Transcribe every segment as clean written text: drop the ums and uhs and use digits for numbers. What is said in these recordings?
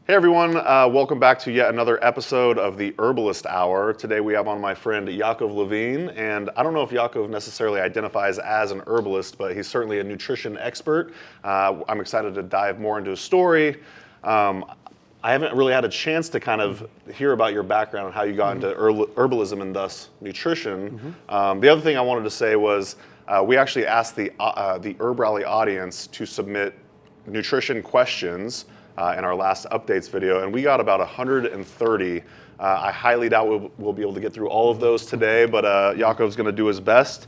Hey everyone, welcome back to yet another episode of the Herbalist Hour. Today we have on my friend Yaakov Levine, and I don't know if Yaakov necessarily identifies as an herbalist, but he's certainly a nutrition expert. I'm excited to dive more into his story. I haven't really had a chance to kind of hear about your background and how you got into herbalism and thus nutrition. The other thing I wanted to say was we actually asked the HerbRally audience to submit nutrition questions in our last updates video, and we got about 130. I highly doubt we'll be able to get through all of those today, but Yaakov's going to do his best.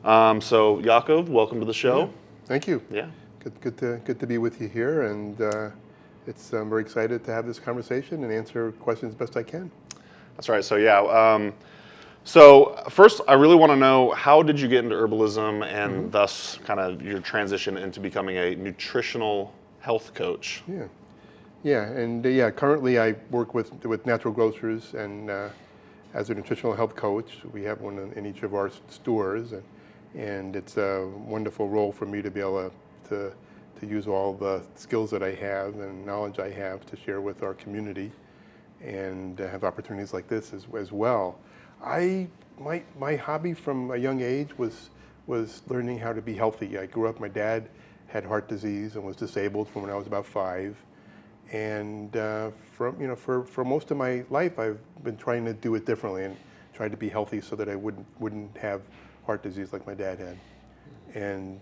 So Yaakov, welcome to the show. Yeah, thank you. Yeah. Good to be with you here, and I'm very excited to have this conversation and answer questions best I can. That's right. So yeah. So first, I really want to know, how did you get into herbalism and thus kind of your transition into becoming a nutritional health coach? Currently I work with Natural Grocers and as a nutritional health coach. We have one in each of our stores, and it's a wonderful role for me to be able to use all the skills that I have and knowledge I have to share with our community, and have opportunities like this as well. My hobby from a young age was learning how to be healthy. I grew up, my dad had heart disease and was disabled from when I was about 5. And for most of my life, I've been trying to do it differently and try to be healthy so that I wouldn't have heart disease like my dad had. And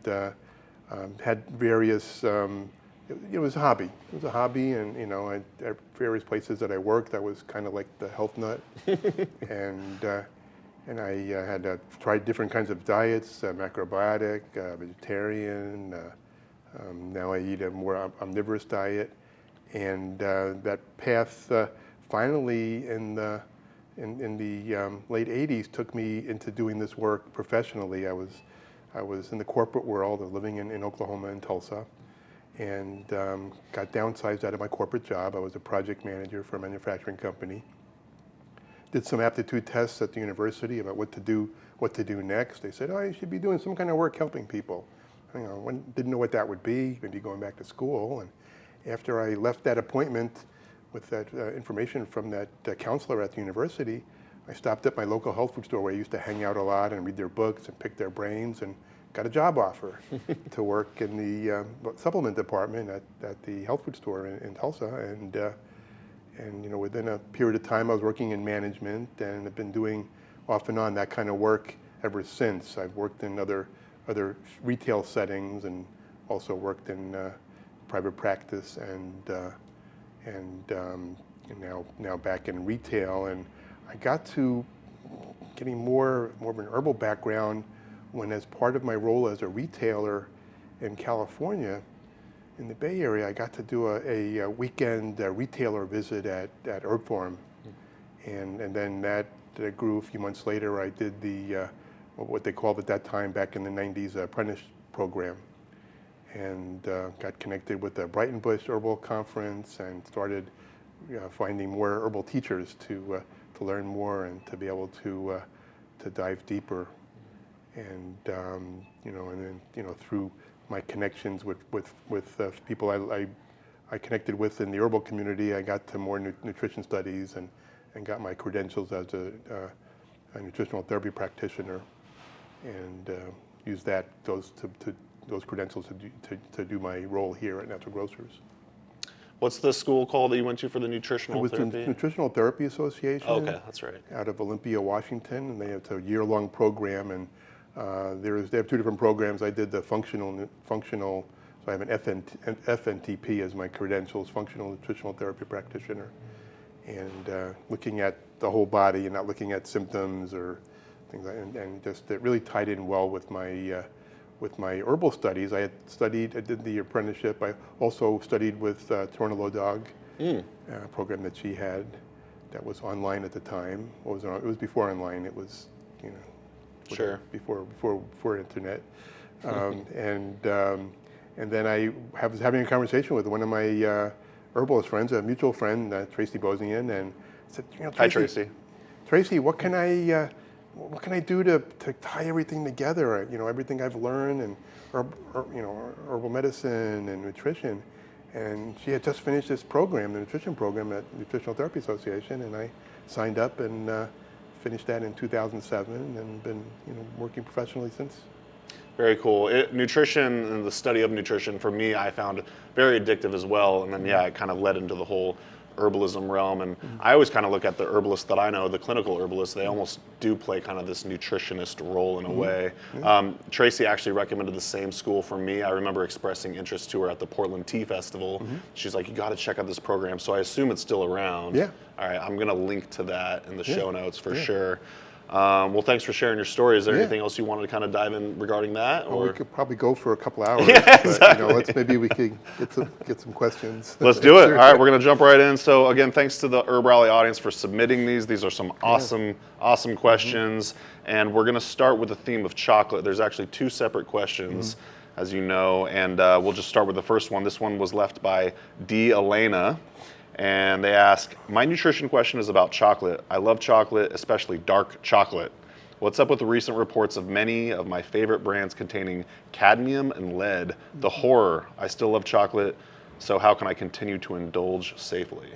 had various, it was a hobby. It was a hobby, and at various places that I worked, I was kind of like the health nut. And I had tried different kinds of diets, macrobiotic, vegetarian. Now I eat a more omnivorous diet. And that path finally in the late 80s took me into doing this work professionally. I was in the corporate world, living in Oklahoma and Tulsa, and got downsized out of my corporate job. I was a project manager for a manufacturing company. Did some aptitude tests at the university about what to do next. They said, "Oh, you should be doing some kind of work helping people." Didn't know what that would be. Maybe going back to school. And after I left that appointment with that information from that counselor at the university, I stopped at my local health food store where I used to hang out a lot and read their books and pick their brains, and got a job offer to work in the supplement department at the health food store in Tulsa. And within a period of time, I was working in management, and have been doing off and on that kind of work ever since. I've worked in other retail settings, and also worked in private practice, and now back in retail. And I got to getting more of an herbal background when, as part of my role as a retailer in California, in the Bay Area, I got to do a weekend retailer visit at Herb Farm, and then that grew. A few months later, I did the what they called at that time, back in the 90s, apprentice program, and got connected with the Brighton Bush Herbal Conference, and started finding more herbal teachers to learn more and to be able to dive deeper. And and then through my connections with people I connected with in the herbal community, I got to more nutrition studies, and got my credentials as a nutritional therapy practitioner, and used those credentials to do my role here at Natural Grocers. What's the school called that you went to for the nutritional therapy? It was the Nutritional Therapy Association. Oh, okay, that's right. Out of Olympia, Washington, and it's a year-long program, and they have 2 different programs. I did the functional. So I have an FNTP as my credentials, functional nutritional therapy practitioner, and looking at the whole body and not looking at symptoms or things like, and just it really tied in well with my herbal studies. I did the apprenticeship. I also studied with Tornillo Dog, program that she had that was online at the time. It was before online. It was, sure, before internet. And then I was having a conversation with one of my herbalist friends, a mutual friend, Tracy Bosian, and said, Tracy, hi, Tracy. Tracy, what can I do to tie everything together? Everything I've learned, and herbal medicine and nutrition. And she had just finished this program, the nutrition program at Nutritional Therapy Association, and I signed up and finished that in 2007 and been working professionally since. Very cool. Nutrition and the study of nutrition, for me, I found very addictive as well. And then, yeah, it kind of led into the whole herbalism realm. And I always kind of look at the herbalists that I know, the clinical herbalists, they almost do play kind of this nutritionist role in a way. Tracy actually recommended the same school for me. I remember expressing interest to her at the Portland Tea Festival. She's like, you got to check out this program. So I assume it's still around. Yeah. All right, I'm going to link to that in the show notes for sure. Well, thanks for sharing your story. Is there anything else you wanted to kind of dive in regarding that? Well, or? we could probably go for a couple hours. Yeah, exactly. But, maybe we could get some questions. Let's do it. All right, we're going to jump right in. So again, thanks to the HerbRally audience for submitting these. These are some awesome questions. And we're going to start with the theme of chocolate. There's actually two separate questions, as you know, and we'll just start with the first one. This one was left by D. Elena. And they ask, my nutrition question is about chocolate. I love chocolate, especially dark chocolate. What's up with the recent reports of many of my favorite brands containing cadmium and lead? The horror. I still love chocolate, so how can I continue to indulge safely?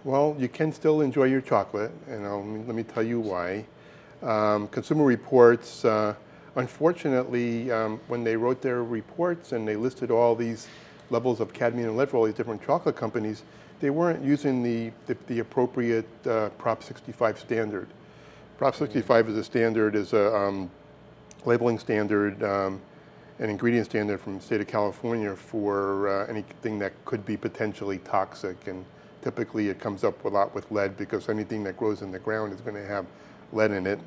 Well, you can still enjoy your chocolate, and let me tell you why. Consumer Reports, unfortunately, when they wrote their reports and they listed all these levels of cadmium and lead for all these different chocolate companies, they weren't using the appropriate Prop 65 standard. Prop 65 is a labeling standard, an ingredient standard from the state of California for anything that could be potentially toxic. And typically it comes up a lot with lead because anything that grows in the ground is going to have lead in it.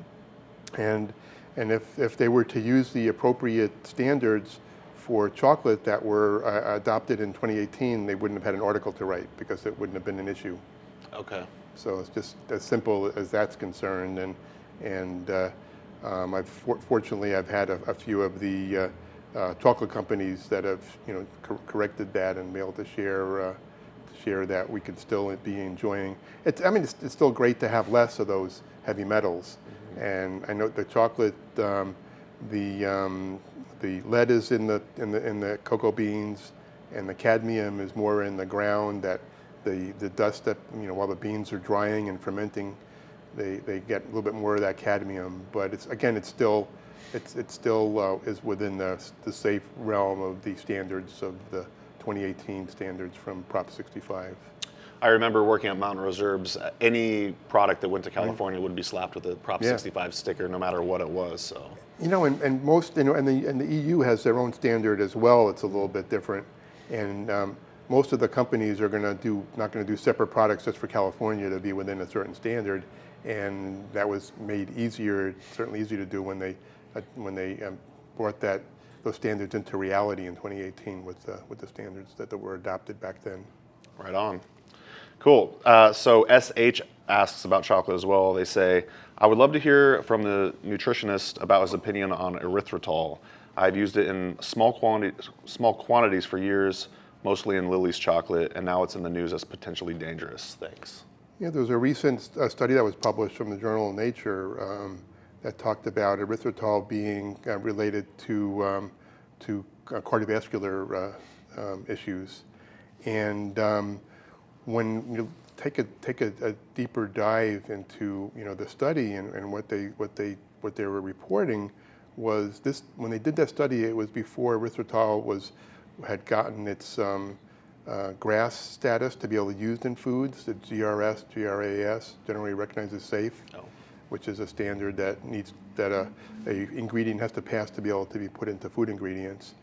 And if they were to use the appropriate standards for chocolate that were adopted in 2018, they wouldn't have had an article to write because it wouldn't have been an issue. Okay. So it's just as simple as that's concerned. Fortunately I've had a few of the chocolate companies that have corrected that and been able to share that we could still be enjoying. It's still great to have less of those heavy metals. And I know the chocolate, the lead is in the cocoa beans, and the cadmium is more in the ground. That the dust that while the beans are drying and fermenting, they get a little bit more of that cadmium. But it's still is within the safe realm of the standards of the 2018 standards from Prop 65. I remember working at Mountain Rose Herbs. Any product that went to California would be slapped with a Prop 65 sticker, no matter what it was. So. And most, and the EU has their own standard as well. It's a little bit different, and most of the companies are not going to do separate products just for California to be within a certain standard, and that was made certainly easier to do when they brought those standards into reality in 2018 with the standards that were adopted back then. Right on. Cool. So SH asks about chocolate as well. They say, I would love to hear from the nutritionist about his opinion on erythritol. I've used it in small quantities for years, mostly in Lily's chocolate, and now it's in the news as potentially dangerous. Thanks. Yeah, there was a recent study that was published from the journal Nature that talked about erythritol being related to cardiovascular issues, and when you take a deeper dive into the study and what they were reporting was this. When they did that study, it was before erythritol had gotten its GRAS status to be able to use in foods. The GRAS, generally recognized as safe, which is a standard that a ingredient has to pass to be able to be put into food ingredients.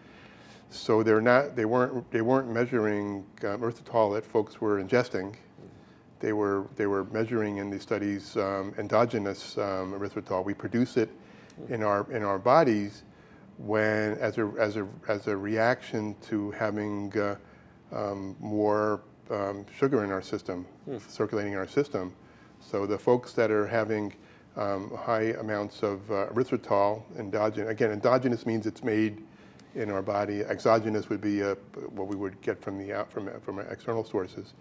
So they weren't measuring erythritol that folks were ingesting. They were measuring in these studies endogenous erythritol. We produce it in our bodies as a reaction to having more sugar in our system, circulating in our system. So the folks that are having high amounts of erythritol, endogenous means it's made in our body. Exogenous would be what we would get from external sources.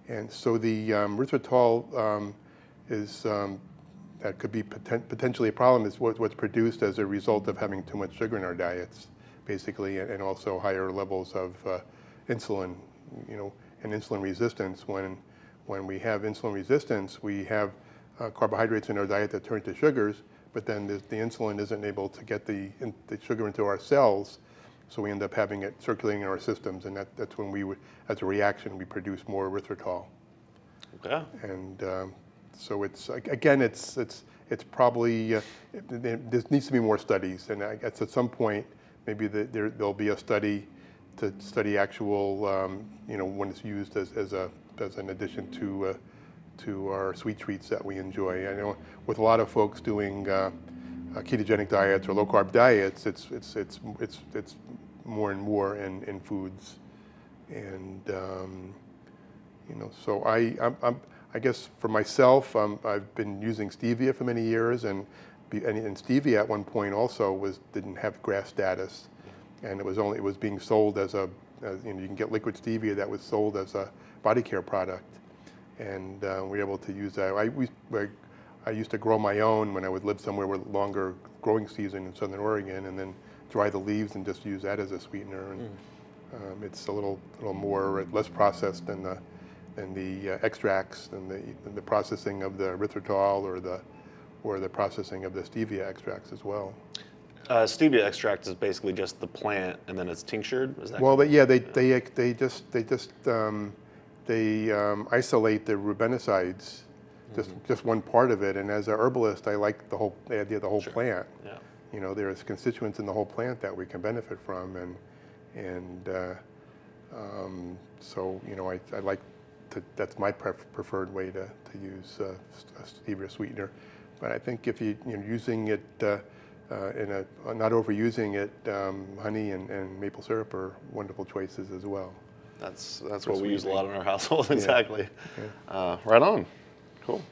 And so the erythritol that could be potentially a problem is what's produced as a result of having too much sugar in our diets, basically, and also higher levels of insulin and insulin resistance. When we have insulin resistance, we have carbohydrates in our diet that turn to sugars, but then the insulin isn't able to get the sugar into our cells, so we end up having it circulating in our systems, and that's when we would, as a reaction, we produce more erythritol. Okay. And so it's probably there needs to be more studies, and I guess at some point maybe there'll be a study to study actual when it's used as an addition to our sweet treats that we enjoy. I know with a lot of folks doing ketogenic diets or low carb diets, it's more and more in foods, and so I guess for myself, I've been using stevia for many years, and stevia at one point also didn't have GRAS status, and it was being sold as you can get liquid stevia that was sold as a body care product, and we were able to use that. I used to grow my own when I would live somewhere with longer growing season in Southern Oregon, and then dry the leaves and just use that as a sweetener. And it's a little more less processed than the extracts and the processing of the erythritol or the processing of the stevia extracts as well. Stevia extract is basically just the plant, and then it's tinctured. Is that well, they just isolate the rubenicides, just one part of it. And as a herbalist, I like the idea of the whole Sure. plant. Yeah. There's constituents in the whole plant that we can benefit from, so I like to. That's my preferred way to use a stevia sweetener. But I think if you're using it not overusing it, honey and maple syrup are wonderful choices as well. That's what we use a lot in our household. Exactly. Yeah. Right on. Cool.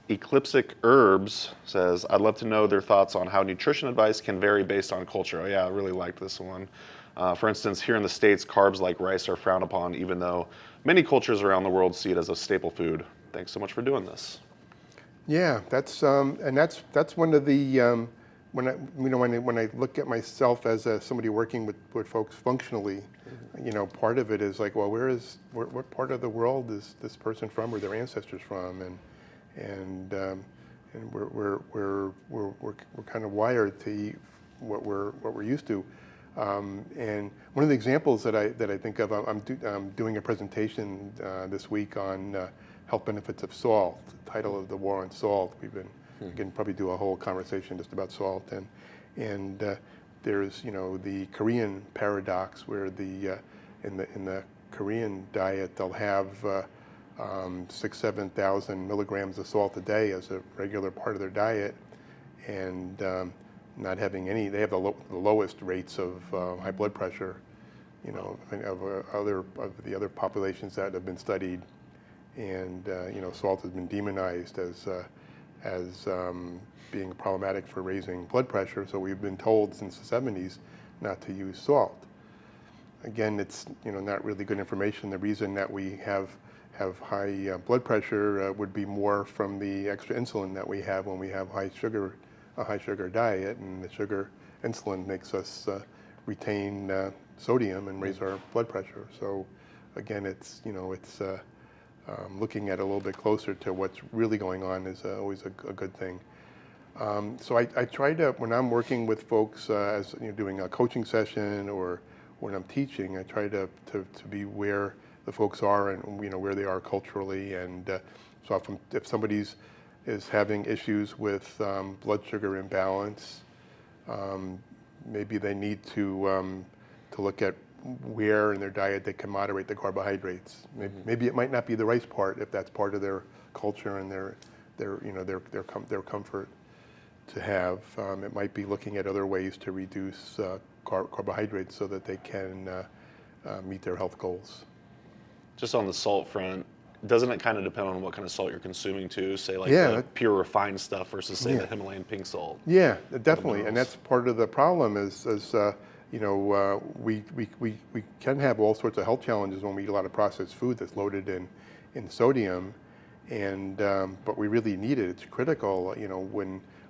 Eclipsic Herbs says, I'd love to know their thoughts on how nutrition advice can vary based on culture. Oh yeah, I really liked this one. For instance, here in the States, carbs like rice are frowned upon, even though many cultures around the world see it as a staple food. Thanks so much for doing this. Yeah, that's one of the when I look at myself as somebody working with folks functionally, part of it is like, well, what part of the world is this person from, or their ancestors from, and we're kind of wired to eat what we're used to. And one of the examples that I think of, I'm doing a presentation this week on health benefits of salt. The title of the war on salt. We can probably do a whole conversation just about salt, and there's the Korean paradox where in the Korean diet they'll have 6,000-7,000 milligrams of salt a day as a regular part of their diet, and not having any. They have the lowest rates of high blood pressure, of the other populations that have been studied, and salt has been demonized as being problematic for raising blood pressure. So we've been told since the 70s not to use salt. Again, it's not really good information. The reason that we have high blood pressure would be more from the extra insulin that we have when we have a high sugar diet, and the sugar insulin makes us retain sodium and raise our blood pressure. So again, it's looking at it a little bit closer to what's really going on is always a good thing. So I try to, when I'm working with folks, as doing a coaching session or when I'm teaching, I try to be where the folks are and where they are culturally. And so if somebody's is having issues with blood sugar imbalance, maybe they need to look at where in their diet they can moderate the carbohydrates. Maybe it might not be the rice part if that's part of their culture and their comfort to have. It might be looking at other ways to reduce carbohydrates so that they can meet their health goals. Just on the salt front, doesn't it kind of depend on what kind of salt you're consuming too? Say like the pure refined stuff versus say the Himalayan pink salt. Yeah, definitely, and that's part of the problem is we can have all sorts of health challenges when we eat a lot of processed food that's loaded in sodium, and but we really need it. It's critical.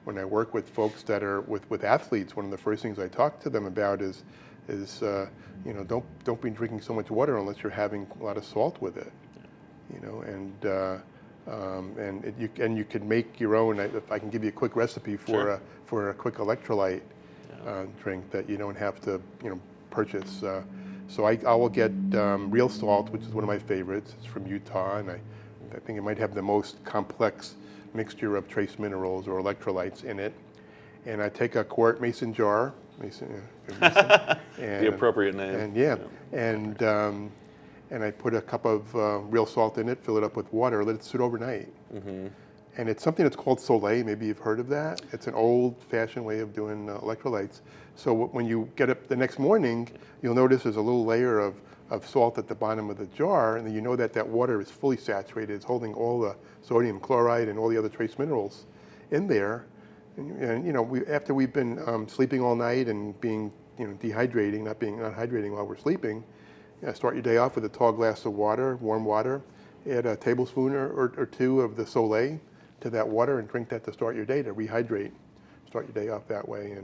When I work with folks that are with athletes, one of the first things I talk to them about is don't be drinking so much water unless you're having a lot of salt with it. You can make your own. If I can give you a quick recipe for a quick electrolyte drink that you don't have to purchase. So I will get real salt, which is one of my favorites. It's from Utah, and I think it might have the most complex mixture of trace minerals or electrolytes in it. And I take a quart mason jar, the appropriate name. And I put a cup of real salt in it, fill it up with water, let it sit overnight. Mm-hmm. And it's something that's called Soleil. Maybe you've heard of that. It's an old-fashioned way of doing electrolytes. So when you get up the next morning, you'll notice there's a little layer of salt at the bottom of the jar, and then you know that water is fully saturated. It's holding all the sodium chloride and all the other trace minerals in there. And after we've been sleeping all night and being dehydrating, not hydrating while we're sleeping, start your day off with a tall glass of water, warm water. Add a tablespoon or two of the Soleil to that water and drink that to start your day, to rehydrate. Start your day off that way.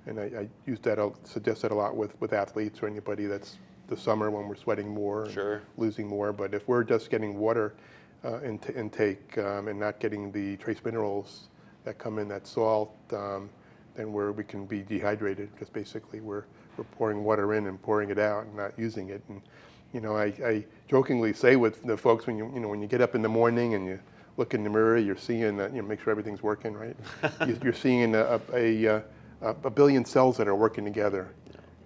And I use that, I'll suggest that a lot with athletes or anybody that's the summer when we're sweating more and losing more. But if we're just getting water intake and not getting the trace minerals that come in that salt, then we can be dehydrated, because basically we're pouring water in and pouring it out and not using it. And I jokingly say with the folks, when you get up in the morning and you look in the mirror, you're seeing make sure everything's working right. You're seeing a billion cells that are working together.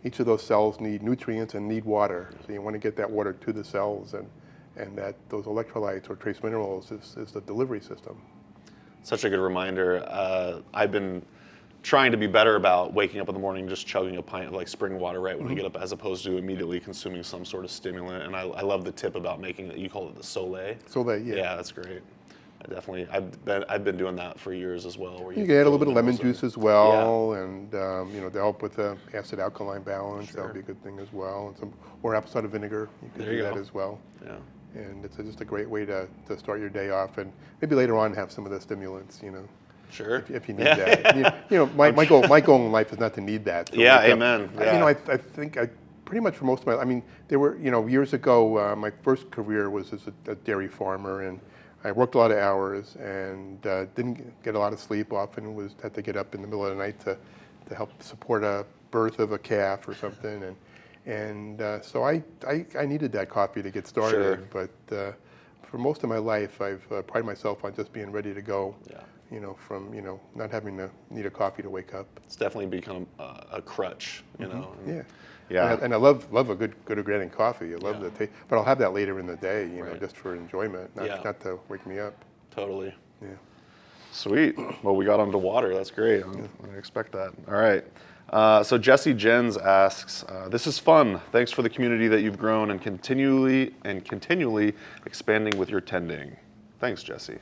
Each of those cells need nutrients and need water. So you want to get that water to the cells, and that those electrolytes or trace minerals is the delivery system. Such a good reminder. I've been trying to be better about waking up in the morning, just chugging a pint of spring water right when I get up, as opposed to immediately consuming some sort of stimulant. And I love the tip about making it. You call it the Soleil. Soleil, yeah. Yeah, that's great. I've been doing that for years as well. Where you can add a little bit of lemon juice as well, and to help with the acid-alkaline balance. That'll be a good thing as well. And or apple cider vinegar, you can do that as well. Yeah. And it's just a great way to start your day off, and maybe later on have some of the stimulants. Sure. If you need that. My goal in life is not to need that. Amen. I think pretty much for most of my, there were, years ago, my first career was as a dairy farmer, and I worked a lot of hours and didn't get a lot of sleep. Often had to get up in the middle of the night to help support a birth of a calf or something, and so I needed that coffee to get started. But for most of my life, I've prided myself on just being ready to go. From not having to need a coffee to wake up. It's definitely become a crutch. Yeah. And I love a good organic coffee. I love the taste, but I'll have that later in the day, just for enjoyment, not to wake me up. Totally. Yeah. Sweet. Well, we got onto water. That's great. I didn't expect that. All right. So Jesse Jens asks, "This is fun. Thanks for the community that you've grown and continually expanding with your tending." Thanks, Jesse.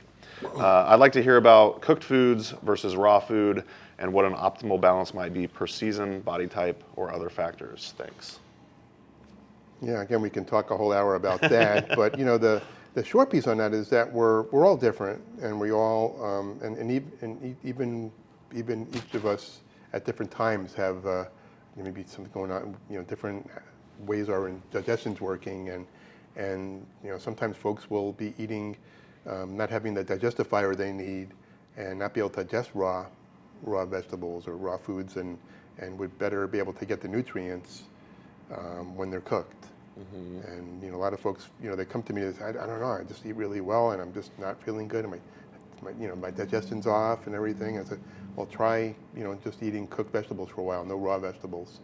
I'd like to hear about cooked foods versus raw food and what an optimal balance might be per season, body type, or other factors. Thanks. Yeah, again, we can talk a whole hour about that, but the short piece on that is that we're all different, and we all even each of us at different times have maybe something going on, different ways our digestion's working, and sometimes folks will be eating. Not having the digestifier they need, and not be able to digest raw vegetables or raw foods, and would better be able to get the nutrients when they're cooked. Mm-hmm. And a lot of folks, they come to me and say, I don't know, I just eat really well, and I'm just not feeling good, and my digestion's off and everything. I said, well, try just eating cooked vegetables for a while, no raw vegetables,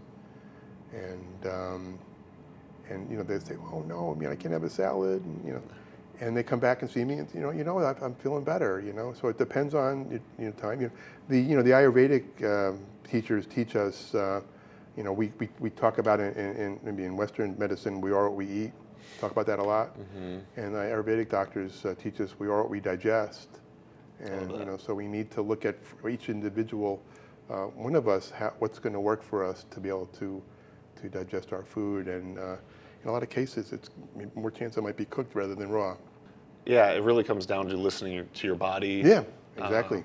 and they say, oh no, I can't have a salad, and they come back and see me, and I'm feeling better. So it depends on time. The Ayurvedic teachers teach us. We talk about it maybe in Western medicine. We are what we eat. Talk about that a lot. Mm-hmm. And the Ayurvedic doctors teach us we are what we digest. And so we need to look at for each individual, one of us, what's going to work for us to be able to digest our food. And in a lot of cases, it's more chance it might be cooked rather than raw. Yeah, it really comes down to listening to your body. Yeah, exactly.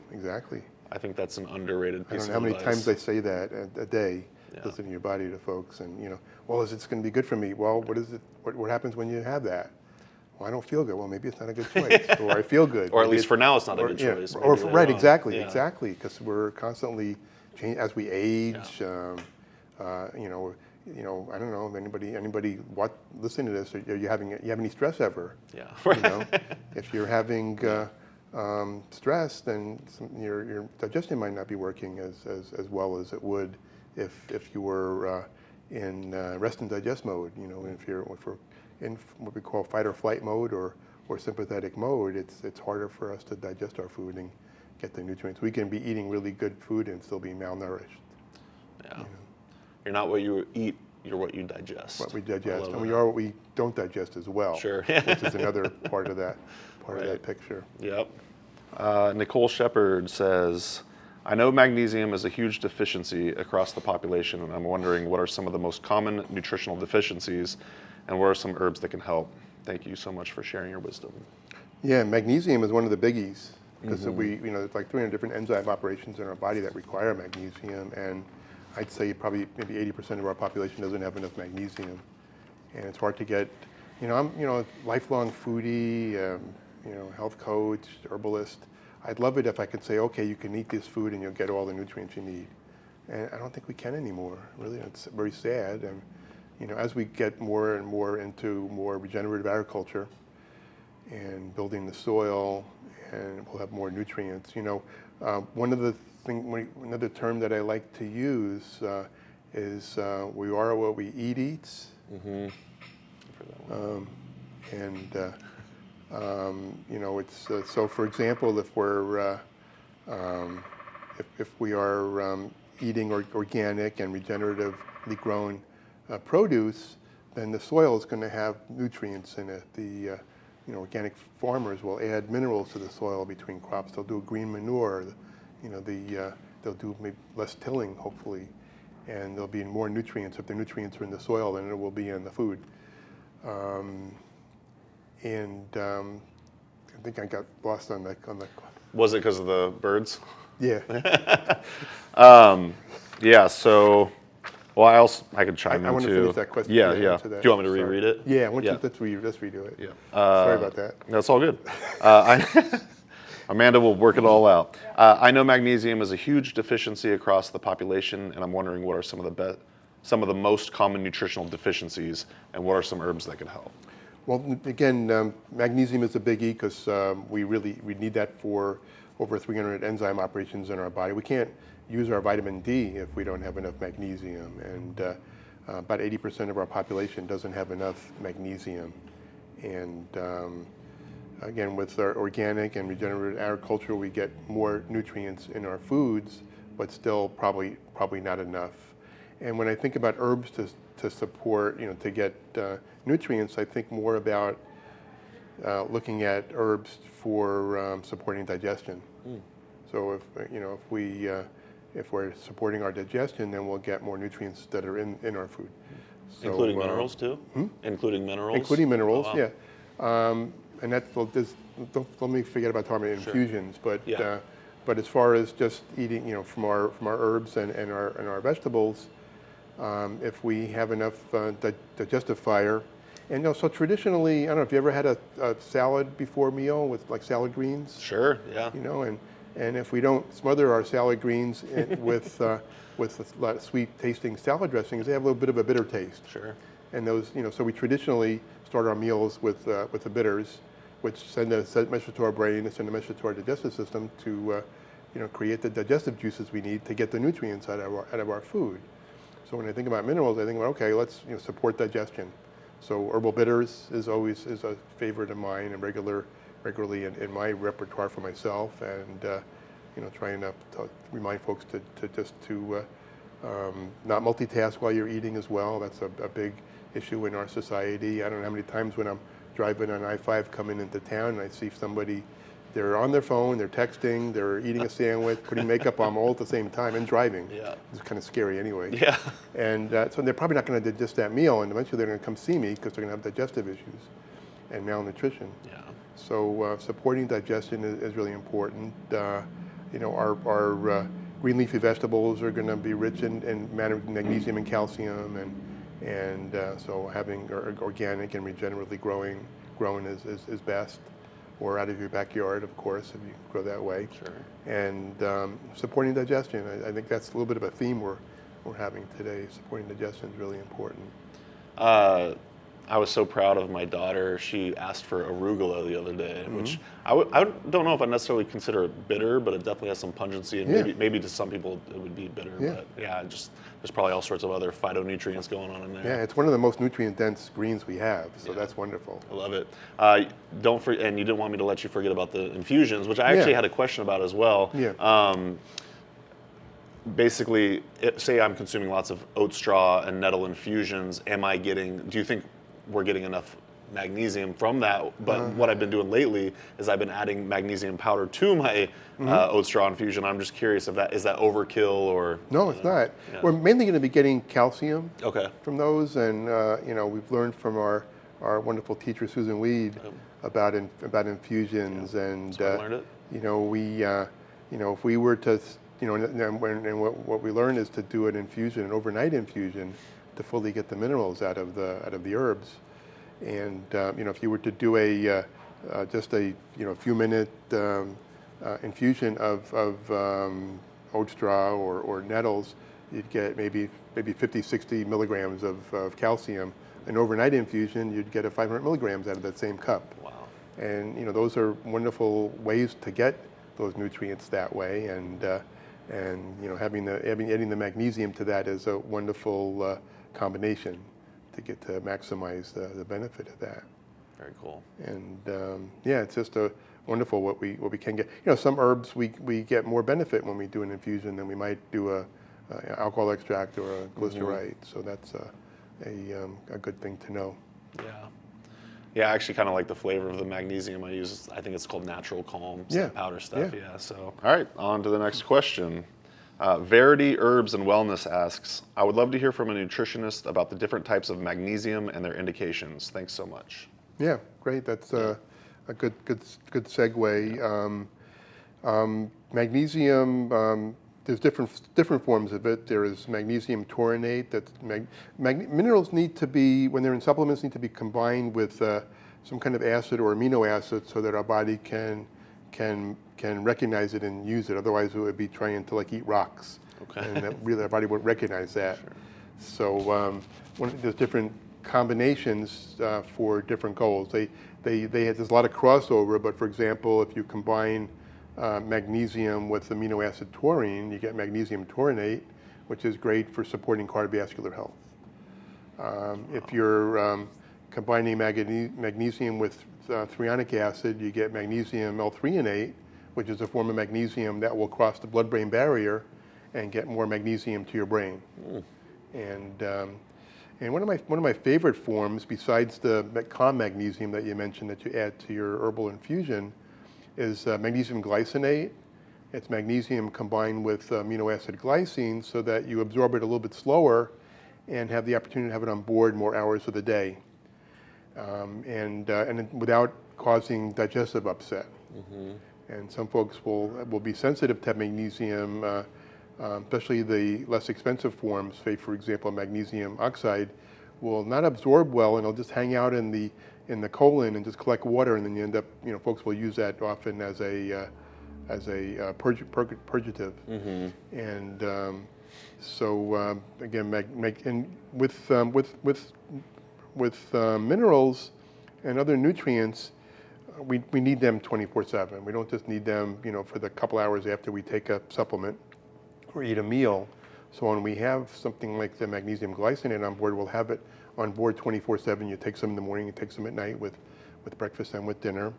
I think that's an underrated piece of advice. I don't know how many times I say that a day. listening to your body to folks, and well, is it going to be good for me? Well, what is it? What happens when you have that? Well, I don't feel good. Well, maybe it's not a good choice. Or I feel good. Or at least for now, it's not a good choice. Or right, on. exactly, Yeah. exactly, because we're constantly change as we age. I don't know if anybody listening to this, you have any stress ever? Yeah. If you're having stress, then your digestion might not be working as well as it would if you were in rest and digest mode. If we're in what we call fight or flight mode or sympathetic mode, it's harder for us to digest our food and get the nutrients. We can be eating really good food and still be malnourished. Yeah. You're not what you eat, you're what you digest. What we digest, and we are what we don't digest as well. Sure. Which is another part of that of that picture. Yep. Nicole Shepard says, I know magnesium is a huge deficiency across the population, and I'm wondering what are some of the most common nutritional deficiencies and what are some herbs that can help? Thank you so much for sharing your wisdom. Yeah, magnesium is one of the biggies because there's like 300 different enzyme operations in our body that require magnesium, and I'd say probably maybe 80% of our population doesn't have enough magnesium, and it's hard to get. I'm a lifelong foodie, health coach, herbalist. I'd love it if I could say, okay, you can eat this food and you'll get all the nutrients you need, and I don't think we can anymore. Really, it's very sad. And as we get more and more into more regenerative agriculture and building the soil, and we'll have more nutrients. Another term that I like to use is we are what we eats. Mm-hmm. It's so. For example, if we're if we are eating organic and regeneratively grown produce, then the soil is going to have nutrients in it. The organic farmers will add minerals to the soil between crops. They'll do green manure. They'll do maybe less tilling, hopefully, and there'll be more nutrients. If the nutrients are in the soil, then it will be in the food. I think I got lost on the. Was it because of the birds? Yeah. Yeah. So, well, I could chime in too. I want to finish that question. Yeah. Do you want me to reread it? Yeah. Let's redo it. Yeah. Sorry about that. That's all good. Amanda will work it all out. I know magnesium is a huge deficiency across the population, and I'm wondering what are some of the most common nutritional deficiencies, and what are some herbs that could help? Well, again, magnesium is a biggie because we need that for over 300 enzyme operations in our body. We can't use our vitamin D if we don't have enough magnesium, and about 80% of our population doesn't have enough magnesium. And again, with our organic and regenerative agriculture, we get more nutrients in our foods, but still probably not enough. And when I think about herbs to support, to get nutrients, I think more about looking at herbs for supporting digestion. So if we're supporting our digestion, then we'll get more nutrients that are in our food. So, including minerals too? Including minerals? Including minerals, oh, wow. yeah. And that's, don't let me forget about talking about infusions, but Yeah. but as far as just eating, from our herbs and our vegetables, if we have enough digestive fire, and so traditionally, I don't know if you ever had a salad before meal with like salad greens. Sure, yeah. And if we don't smother our salad greens with a lot of sweet tasting salad dressings, they have a little bit of a bitter taste. Sure. And those, so we traditionally start our meals with the bitters, which send a message to our brain, and send a message to our digestive system to, create the digestive juices we need to get the nutrients out of our food. So when I think about minerals, I think about, okay, let's support digestion. So herbal bitters is a favorite of mine and regularly in my repertoire for myself, and trying to remind folks to not multitask while you're eating as well. That's a big issue in our society. I don't know how many times when I'm driving on I-5 coming into town and I see somebody, they're on their phone, they're texting, they're eating a sandwich, putting makeup on all at the same time and driving. Yeah. It's kind of scary anyway. Yeah. And so they're probably not going to digest that meal, and eventually they're going to come see me because they're going to have digestive issues and malnutrition. Yeah. So supporting digestion is really important. Our green leafy vegetables are going to be rich in magnesium and calcium, and so having organic and regeneratively grown is best, or out of your backyard, of course, if you grow that way. Sure. And supporting digestion. I think that's a little bit of a theme we're having today. Supporting digestion is really important. I was so proud of my daughter. She asked for arugula the other day, which I don't know if I necessarily consider it bitter, but it definitely has some pungency, and maybe to some people it would be bitter. But yeah, there's probably all sorts of other phytonutrients going on in there. Yeah, it's one of the most nutrient-dense greens we have, so that's wonderful. I love it. Don't forget, and you didn't want me to let you forget about the infusions, which I actually had a question about as well. Yeah. Basically, say I'm consuming lots of oat straw and nettle infusions. Do you think we're getting enough magnesium from that? But what I've been doing lately is I've been adding magnesium powder to my oat straw infusion. I'm just curious if is that overkill or? No, it's not. Yeah. We're mainly going to be getting calcium from those, and we've learned from our wonderful teacher Susan Weed about infusions, and so I learned it. If we were to and what we learned is to do an overnight infusion, to fully get the minerals out of the herbs. And if you were to do just a few minute infusion of oat straw or nettles, you'd get maybe 50, 60 milligrams of calcium. An overnight infusion, you'd get 500 milligrams out of that same cup. Wow. And those are wonderful ways to get those nutrients that way. And adding the magnesium to that is a wonderful combination to maximize the benefit of that. Very cool. And it's just a wonderful what we can get. Some herbs we get more benefit when we do an infusion than we might do a alcohol extract or a glyceride. So that's a good thing to know. Yeah, I actually kind of like the flavor of the magnesium I use. I think it's called Natural Calm, powder stuff. Yeah. So, all right, on to the next question. Verity Herbs and Wellness asks, I would love to hear from a nutritionist about the different types of magnesium and their indications. Thanks so much. Yeah, great. That's a good segue. Magnesium. There's different forms of it. There is magnesium taurinate. Minerals need to be, when they're in supplements, need to be combined with some kind of acid or amino acid so that our body can recognize it and use it. Otherwise, it would be trying to eat rocks, and really our body wouldn't recognize that. Sure. So there's different combinations for different goals. There's a lot of crossover, but for example, if you combine magnesium with amino acid taurine, you get magnesium taurinate, which is great for supporting cardiovascular health. If you're combining magnesium with threonic acid, you get magnesium L-threonate, which is a form of magnesium that will cross the blood-brain barrier and get more magnesium to your brain. And one of my favorite forms, besides the calm magnesium that you mentioned that you add to your herbal infusion, is magnesium glycinate. It's magnesium combined with amino acid glycine so that you absorb it a little bit slower and have the opportunity to have it on board more hours of the day, and without causing digestive upset. And some folks will be sensitive to magnesium, especially the less expensive forms. Say, for example, magnesium oxide will not absorb well, and it'll just hang out in the colon and just collect water, and then you end up, folks will use that often as a purgative. And so again, with minerals and other nutrients, we need them 24/7. We don't just need them, for the couple hours after we take a supplement or eat a meal. So when we have something like the magnesium glycinate on board, we'll have it on board 24/7. You take some in the morning, you take some at night with breakfast and with dinner.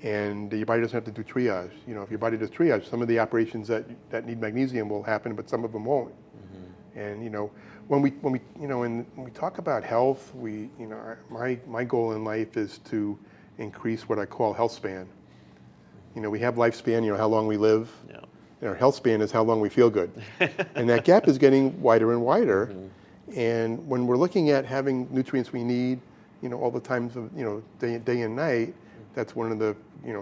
And your body doesn't have to do triage. If your body does triage, some of the operations that need magnesium will happen, but some of them won't. And when we talk about health, my goal in life is to increase what I call health span. We have lifespan, how long we live. Yeah. And our health span is how long we feel good. And that gap is getting wider and wider. And when we're looking at having nutrients we need, all the times of, day and night, that's one of the,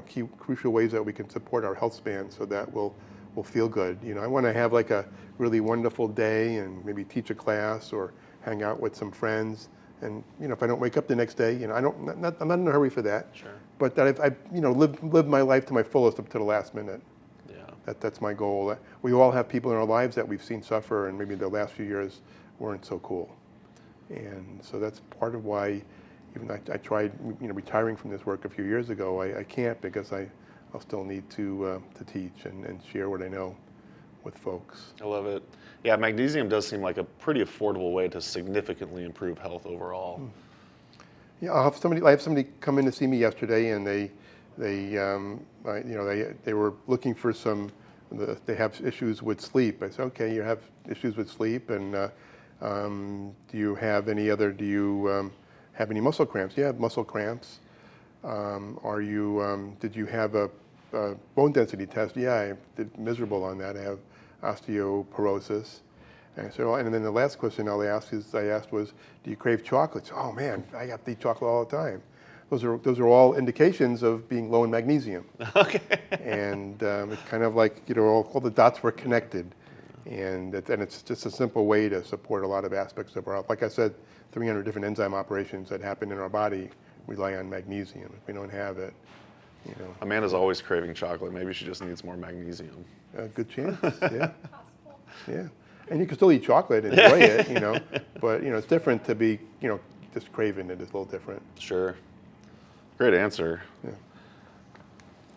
key crucial ways that we can support our health span, so that we'll will feel good. You know, I want to have like a really wonderful day and maybe teach a class or hang out with some friends. And you know, if I don't wake up the next day, you know, I'm not in a hurry for that. Sure. But that I've you know, lived my life to my fullest up to the last minute. Yeah. That's my goal. We all have people in our lives that we've seen suffer, and maybe the last few years weren't so cool. And so that's part of why, even I tried, you know, retiring from this work a few years ago. I can't, because I'll still need to teach and share what I know with folks. I love it. Yeah, magnesium does seem like a pretty affordable way to significantly improve health overall. Yeah, I have somebody come in to see me yesterday, and they you know, they were looking for they have issues with sleep. I said, okay, you have issues with sleep, and do you have any muscle cramps? Yeah, muscle cramps. Did you have a bone density test? Yeah, I did miserable on that. I have osteoporosis. And I said, well, and then the last question I asked was, do you crave chocolates? Oh man, I have to eat chocolate all the time. Those are all indications of being low in magnesium. Okay. And it's kind of like, you know, all the dots were connected. And it's just a simple way to support a lot of aspects of our health. Like I said, 300 different enzyme operations that happen in our body rely on magnesium. If we don't have it, you know. Amanda's always craving chocolate. Maybe she just needs more magnesium. A good chance, yeah. Yeah. And you can still eat chocolate and enjoy it, you know, but, you know, it's different to be, you know, just craving it. It's a little different. Sure. Great answer. Yeah.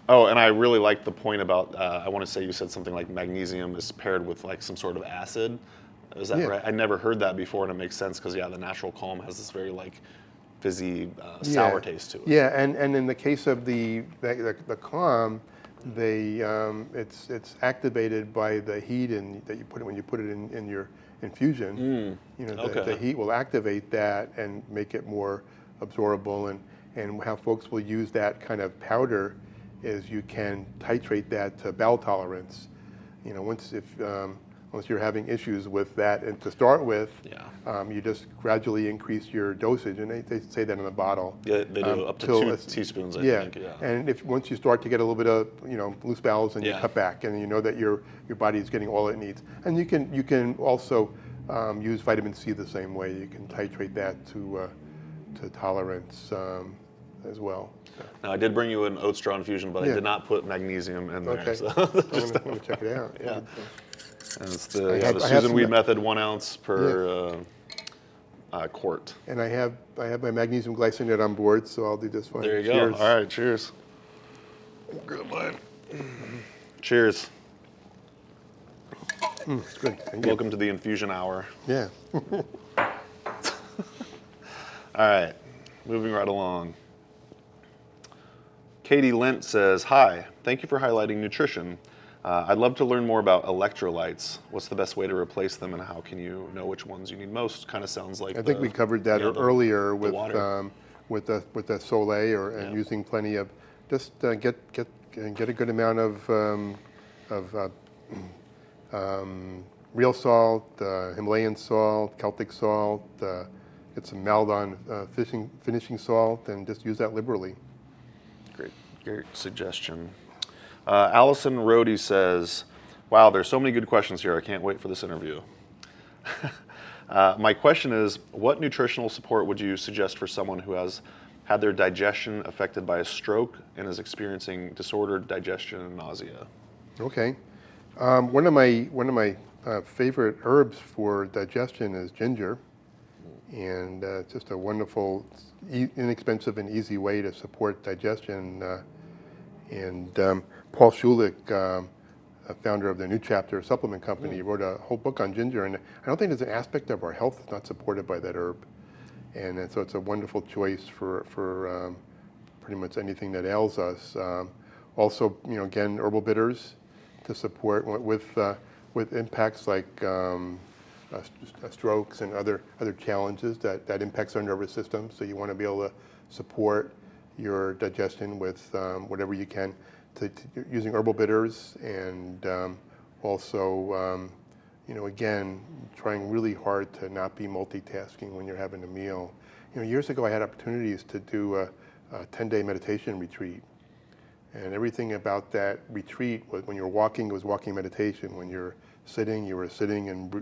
Oh, and I really liked the point about, I want to say you said something like magnesium is paired with like some sort of acid. Is that right? I never heard that before, and it makes sense because, yeah, the natural calm has this very like fizzy, sour taste to it. Yeah, and in the case of the calm, it's activated by the heat that you put it when you put it in your infusion. You know, the heat will activate that and make it more absorbable, and how folks will use that kind of powder is you can titrate that to bowel tolerance. You know, once you're having issues with that, and to start with, you just gradually increase your dosage, and they say that in the bottle. Yeah, they do up to 2 teaspoons, I think. Yeah. And once you start to get a little bit of, you know, loose bowels, and you cut back, and you know that your body is getting all it needs. And you can also use vitamin C the same way. You can titrate that to tolerance as well. Now, I did bring you an oat straw infusion, but I did not put magnesium in there. Okay. So I'm going to check it out. Yeah. And it's the Susan Weed method, 1 ounce per quart. And I have my magnesium glycinate on board, so I'll do this one. There you Cheers. go. All right, cheers. Grab mine. Cheers. It's good. Welcome to the infusion hour. Yeah. All right, moving right along. Katie Lent says, hi, thank you for highlighting nutrition. I'd love to learn more about electrolytes. What's the best way to replace them, and how can you know which ones you need most? Kind of sounds like I think we covered that earlier with the Soleil, and using plenty of, just get a good amount of real salt, Himalayan salt, Celtic salt, get some Maldon finishing salt, and just use that liberally. Great suggestion. Allison Rohde says, wow, there's so many good questions here. I can't wait for this interview. My question is, what nutritional support would you suggest for someone who has had their digestion affected by a stroke and is experiencing disordered digestion and nausea? Okay. One of my favorite herbs for digestion is ginger, and just a wonderful, inexpensive and easy way to support digestion. Paul Schulich, founder of the New Chapter supplement company, wrote a whole book on ginger, and I don't think there's an aspect of our health that's not supported by that herb. And so it's a wonderful choice for pretty much anything that ails us. Also, you know, again, herbal bitters to support with impacts like strokes and other challenges that impacts our nervous system. So you want to be able to support your digestion with whatever you can, using herbal bitters, and also, you know, again, trying really hard to not be multitasking when you're having a meal. You know, years ago I had opportunities to do a 10-day meditation retreat, And everything about that retreat, when you're walking, it was walking meditation. When you're sitting, you were sitting and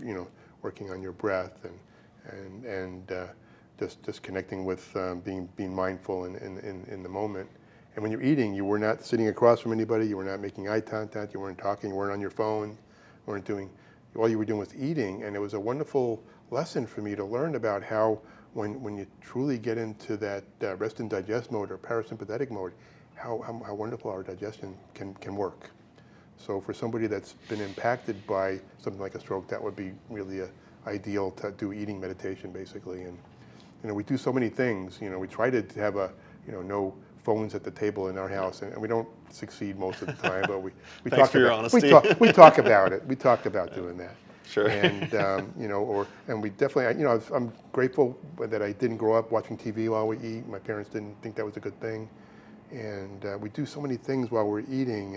working on your breath and just connecting with being mindful in the moment. And when you're eating, you were not sitting across from anybody. You were not making eye contact. You weren't talking. You weren't on your phone. You weren't doing. All you were doing was eating. And it was a wonderful lesson for me to learn about how when you truly get into that rest and digest mode or parasympathetic mode, how wonderful our digestion can work. So for somebody that's been impacted by something like a stroke, that would be really ideal to do eating meditation, basically. And we do so many things. We try to have no phones at the table in our house, and we don't succeed most of the time. But we Thanks talk for your about honesty. we talk about it. We talk about doing that. Sure. And and we definitely, I'm grateful that I didn't grow up watching TV while we eat. My parents didn't think that was a good thing. And we do so many things while we're eating,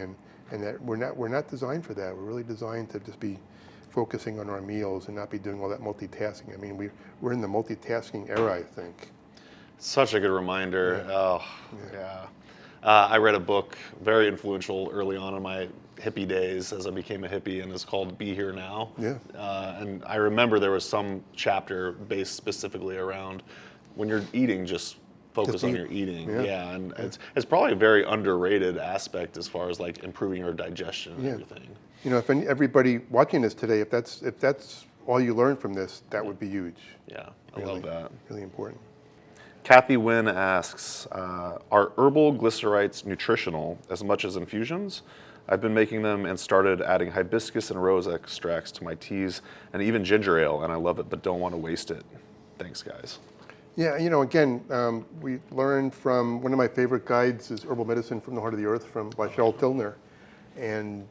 and that we're not designed for that. We're really designed to just be focusing on our meals and not be doing all that multitasking. I mean, we're in the multitasking era, I think. Such a good reminder. Yeah. Oh, yeah. I read a book very influential early on in my hippie days as I became a hippie, and it's called Be Here Now. Yeah. And I remember there was some chapter based specifically around when you're eating, just focus on your eating. Yeah. And it's probably a very underrated aspect as far as like improving your digestion and everything. If everybody watching this today, if that's all you learn from this, that would be huge. Yeah, I love that. Really important. Kathy Wynn asks, are herbal glycerites nutritional as much as infusions? I've been making them and started adding hibiscus and rose extracts to my teas and even ginger ale, and I love it, but don't want to waste it. Thanks, guys. Yeah, again, we learned from one of my favorite guides is Herbal Medicine from the Heart of the Earth by Cheryl Tilner, and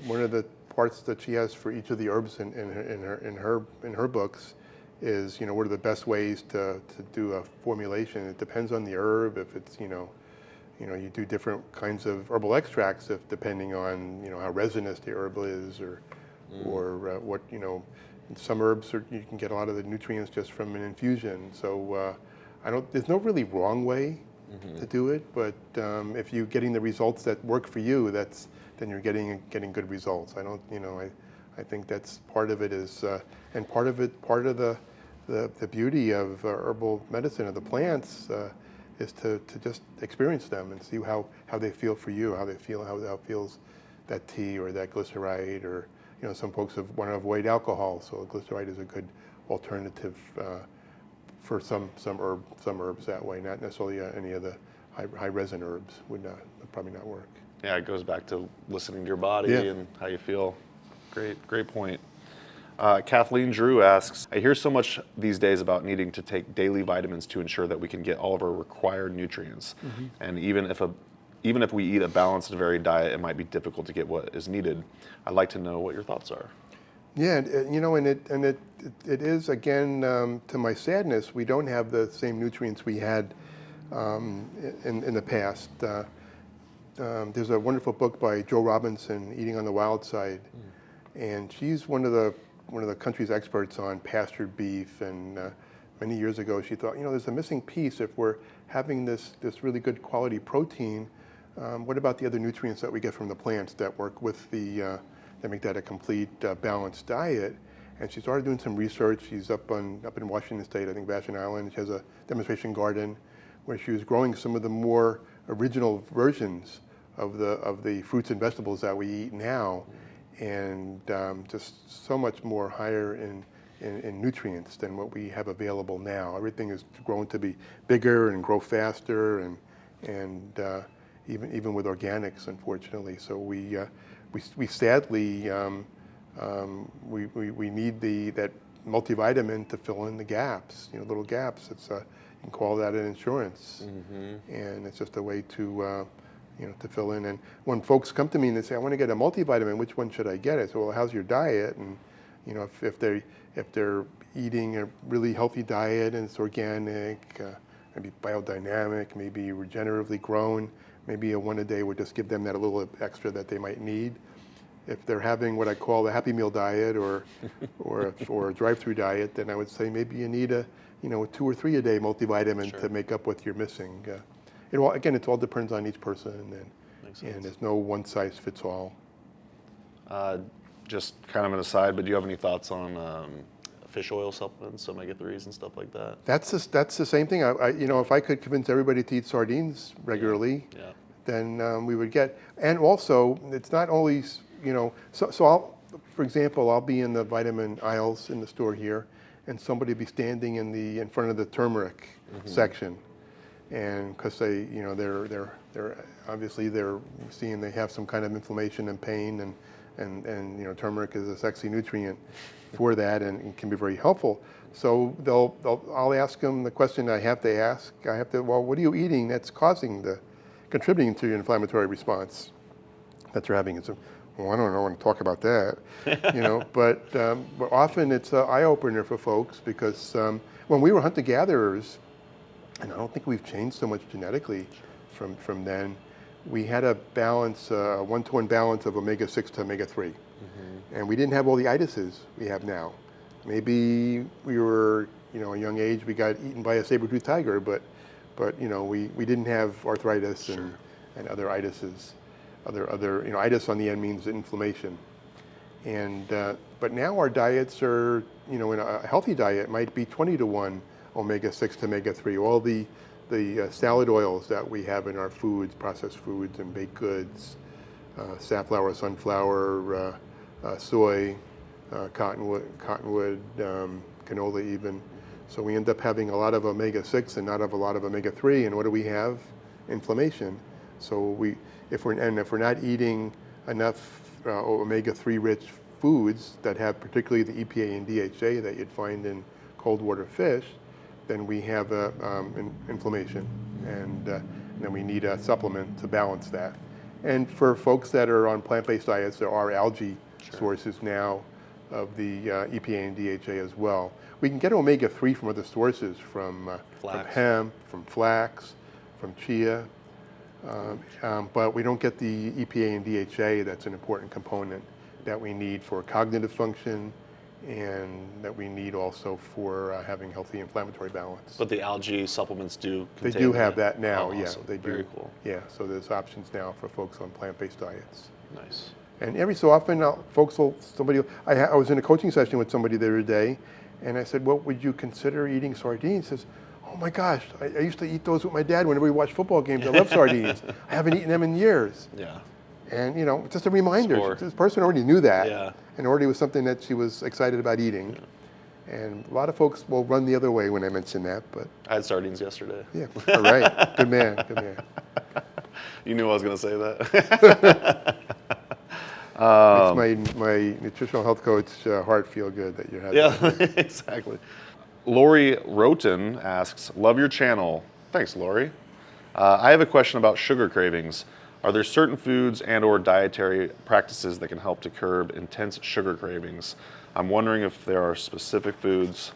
one of the parts that she has for each of the herbs in her books is what are the best ways to do a formulation. It depends on the herb. If it's you do different kinds of herbal extracts depending on how resinous the herb is or what some herbs you can get a lot of the nutrients just from an infusion. So there's no really wrong way to do it, but if you're getting the results that work for you, then you're getting good results. I think that's part of it is, and part of the beauty of herbal medicine of the plants is to just experience them and see how they feel for you, how feels that tea or that glyceride, or some folks want to avoid alcohol, so glyceride is a good alternative for some herbs that way. Not necessarily any of the high resin herbs would probably not work. Yeah, it goes back to listening to your body and how you feel. Great point. Kathleen Drew asks, I hear so much these days about needing to take daily vitamins to ensure that we can get all of our required nutrients. And even if we eat a balanced and varied diet, it might be difficult to get what is needed. I'd like to know what your thoughts are. Yeah, and it is, again, to my sadness, we don't have the same nutrients we had in the past. There's a wonderful book by Jo Robinson, Eating on the Wild Side, and she's one of the country's experts on pastured beef. And many years ago, she thought, there's a missing piece. If we're having this really good quality protein, what about the other nutrients that we get from the plants that work with that make that a complete balanced diet? And she started doing some research. She's up in Washington State, I think Vashon Island. She has a demonstration garden where she was growing some of the more original versions of the fruits and vegetables that we eat now, and just so much more higher in nutrients than what we have available now. Everything is grown to be bigger and grow faster, and even with organics, unfortunately. So we sadly we need that multivitamin to fill in the gaps, little gaps. It's you can call that an insurance, and it's just a way to to fill in. And when folks come to me and they say, I want to get a multivitamin, which one should I get? I say, well, how's your diet? And if they're eating a really healthy diet and it's organic, maybe biodynamic, maybe regeneratively grown, maybe a one a day would just give them that a little extra that they might need. If they're having what I call the Happy Meal diet or a drive-through diet, then I would say maybe you need a 2 or 3 a day multivitamin to make up what you're missing. it all depends on each person, and there's no one size fits all. Just kind of an aside, but do you have any thoughts on fish oil supplements, omega-3s and stuff like that? That's the same thing. If I could convince everybody to eat sardines regularly, Yeah. then we would get. And also, it's not only for example, I'll be in the vitamin aisles in the store here, and somebody will be standing in front of the turmeric section, and because they're obviously they're seeing they have some kind of inflammation and pain, and turmeric is a sexy nutrient for that, and it can be very helpful. So I'll ask them the question I have to ask. Well, what are you eating that's contributing to your inflammatory response that you're having? Well, I don't know, I want to talk about that, but often it's an eye-opener for folks, because when we were hunter-gatherers, and I don't think we've changed so much genetically from then, we had a balance, a one-to-one balance of omega-6 to omega-3. And we didn't have all the itises we have now. Maybe we were, a young age, we got eaten by a saber-toothed tiger, but we didn't have arthritis and other itises. Itis on the end means inflammation. And but now our diets are, in a healthy diet might be 20-to-1 omega-6 to omega-3. All the salad oils that we have in our foods, processed foods and baked goods, safflower, sunflower, soy, cottonwood, canola even. So we end up having a lot of omega-6 and not a lot of omega-3. And what do we have? Inflammation. So if we're not eating enough omega-3 rich foods that have particularly the EPA and DHA that you'd find in cold water fish, then we have inflammation, and then we need a supplement to balance that. And for folks that are on plant-based diets, there are algae sources now of the EPA and DHA as well. We can get omega-3 from other sources, from hemp, from flax, from chia, but we don't get the EPA and DHA. That's an important component that we need for cognitive function, and that we need also for having healthy inflammatory balance. But the algae supplements do contain They do have that now, awesome. Yeah, they do. Very cool. Yeah, so there's options now for folks on plant-based diets. Nice. And every so often, I was in a coaching session with somebody the other day, and I said, "Well, would you consider eating sardines?" He says, "Oh my gosh, I used to eat those with my dad whenever we watched football games. I love sardines. I haven't eaten them in years." Yeah. And just a reminder. This person already knew that, and already was something that she was excited about eating. Yeah. And a lot of folks will run the other way when I mention that, but I had sardines yesterday. Yeah, all right. Good man, good man. You knew I was going to say that. Makes my nutritional health coach heart feel good that you had that. Yeah, exactly. Lori Roten asks, "Love your channel." Thanks, Lori. I have a question about sugar cravings. Are there certain foods and/or dietary practices that can help to curb intense sugar cravings? I'm wondering if there are specific foods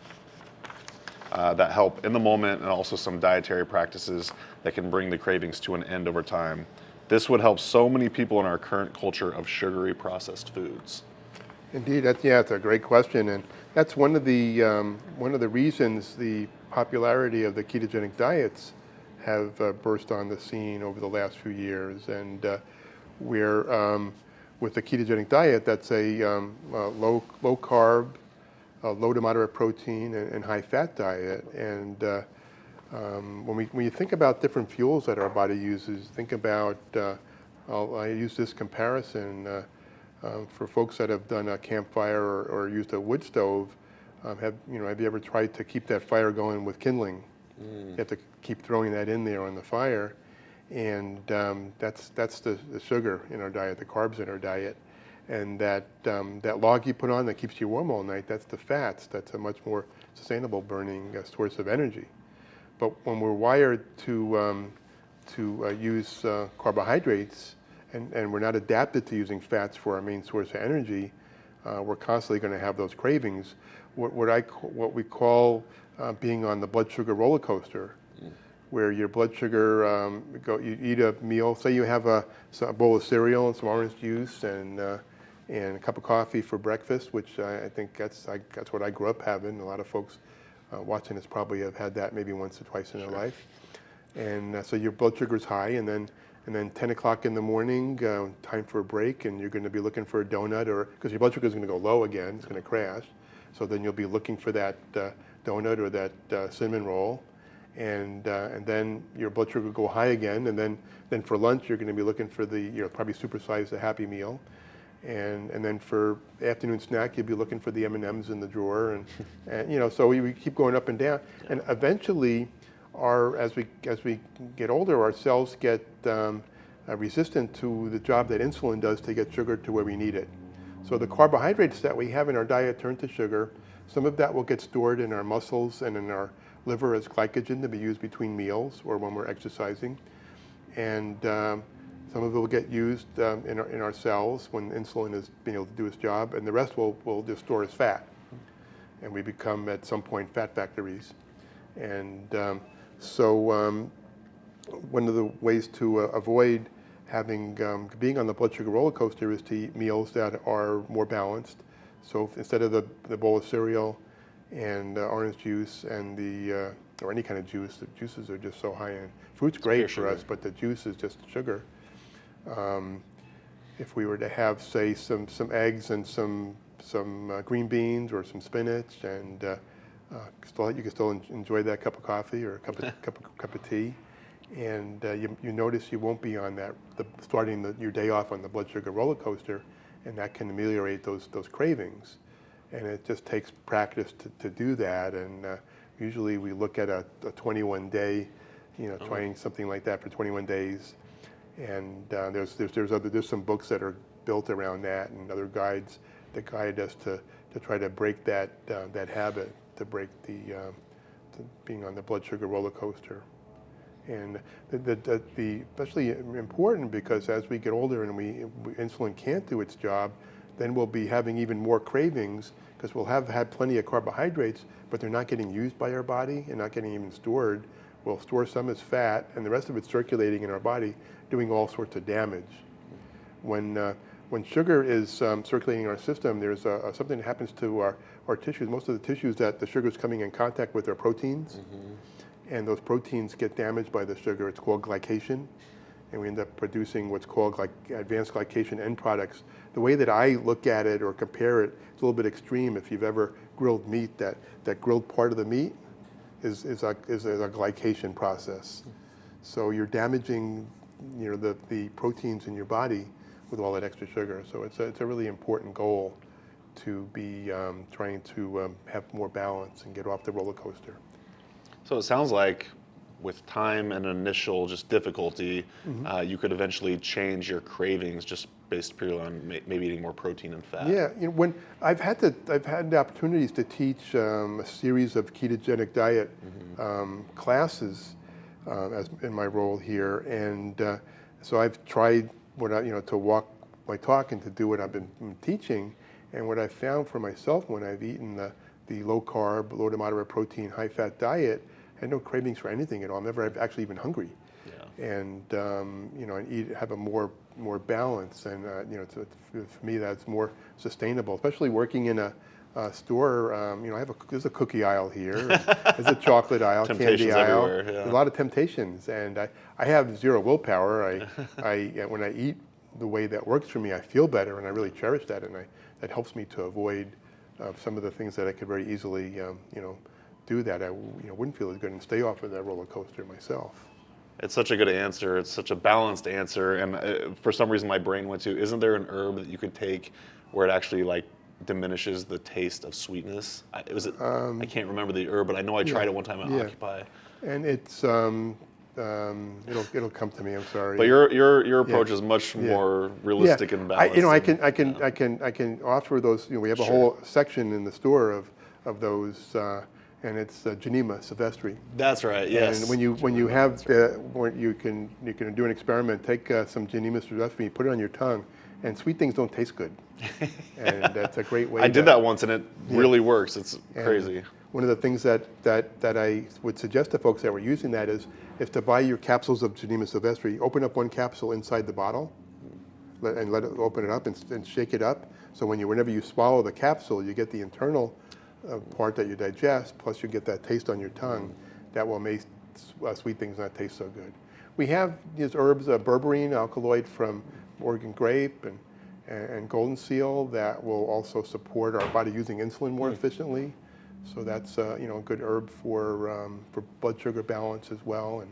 that help in the moment, and also some dietary practices that can bring the cravings to an end over time. This would help so many people in our current culture of sugary processed foods. Indeed, that's a great question, and that's one of the reasons the popularity of the ketogenic diets have burst on the scene over the last few years. And we're with the ketogenic diet, that's a low carb, low to moderate protein, and high fat diet. And when you think about different fuels that our body uses, think about I use this comparison for folks that have done a campfire or used a wood stove. Have you ever tried to keep that fire going with kindling? You have to keep throwing that in there on the fire, and that's the sugar in our diet, the carbs in our diet, and that log you put on that keeps you warm all night, that's the fats. That's a much more sustainable burning source of energy. But when we're wired to use carbohydrates, and we're not adapted to using fats for our main source of energy, we're constantly going to have those cravings. What we call being on the blood sugar roller coaster, where your blood sugar, you eat a meal, say you have a bowl of cereal and some orange juice and a cup of coffee for breakfast, which I think that's what I grew up having. A lot of folks watching this probably have had that maybe once or twice in their life. And so your blood sugar is high, and then 10 o'clock in the morning, time for a break, and you're going to be looking for a donut, or because your blood sugar is going to go low again, it's going to crash. So then you'll be looking for that donut or that cinnamon roll, and then your blood sugar will go high again, and then for lunch you're going to be looking for probably supersize the Happy Meal, and then for afternoon snack you'll be looking for the M&Ms in the drawer, and so we keep going up and down, and eventually, as we get older, our cells get resistant to the job that insulin does to get sugar to where we need it. So the carbohydrates that we have in our diet turn to sugar. Some of that will get stored in our muscles and in our liver as glycogen to be used between meals or when we're exercising. And some of it will get used in our cells when insulin is being able to do its job, and the rest will just store as fat. And we become, at some point, fat factories. And so one of the ways to avoid being on the blood sugar roller coaster is to eat meals that are more balanced. So instead of the bowl of cereal and orange juice and or any kind of juice, the juices are just so high in. Fruit's great for us, but the juice is just sugar. If we were to have, say, some eggs and some green beans or some spinach, and you can still enjoy that cup of coffee or a cup of tea, and you notice you won't be on starting your day off on the blood sugar roller coaster, and that can ameliorate those cravings. And it just takes practice to do that. And usually we look at a 21-day, trying something like that for 21 days. And there's some books that are built around that, and other guides that guide us to try to break that habit, to break to being on the blood sugar roller coaster. And especially important because as we get older and insulin can't do its job, then we'll be having even more cravings because we'll have had plenty of carbohydrates, but they're not getting used by our body and not getting even stored. We'll store some as fat, and the rest of it's circulating in our body, doing all sorts of damage. When sugar is circulating in our system, there's something that happens to our tissues. Most of the tissues that the sugar is coming in contact with are proteins, and those proteins get damaged by the sugar. It's called glycation, and we end up producing what's called advanced glycation end products. The way that I look at it or compare it, it's a little bit extreme. If you've ever grilled meat, that grilled part of the meat is a glycation process. So you're damaging the proteins in your body with all that extra sugar. So it's a really important goal to be trying to have more balance and get off the roller coaster. So it sounds like with time and initial just difficulty, you could eventually change your cravings just based purely on maybe eating more protein and fat. Yeah, when I've had the opportunities to teach a series of ketogenic diet classes as in my role here, and so I've tried to walk my talk and to do what I've been teaching, and what I've found for myself when I've eaten the low carb, low to moderate protein, high fat diet, I had no cravings for anything at all. I'm never actually even hungry. Yeah. And and have a more balance, and for me that's more sustainable. Especially working in a store, there's a cookie aisle here, there's a chocolate aisle, candy aisle. Yeah. There's a lot of temptations, and I have zero willpower. When I eat the way that works for me, I feel better, and I really cherish that, and that helps me to avoid some of the things that I could very easily do that. I wouldn't feel as good and stay off of that roller coaster myself. It's such a good answer. It's such a balanced answer, and for some reason my brain went to, isn't there an herb that you could take where it actually diminishes the taste of sweetness? I can't remember the herb, but I know I tried it one time at Occupy. And it's it'll come to me. I'm sorry. But your approach is much more realistic and balanced. I can offer those. We have a whole section in the store of those. And it's Genema sylvestre. That's right. Yes. And when you have you can do an experiment. Take some Genema sylvestre, put it on your tongue, and sweet things don't taste good. And that's a great way. I did that once, and it really works. It's crazy. One of the things that I would suggest to folks that were using that is to buy your capsules of Genema sylvestre. Open up one capsule inside the bottle, and let it open it up and shake it up. So whenever you swallow the capsule, you get the internal part that you digest, plus you get that taste on your tongue. That will sweet things not taste so good. We have these herbs, berberine, alkaloid from Oregon grape and golden seal that will also support our body using insulin more efficiently. So that's a good herb for blood sugar balance as well.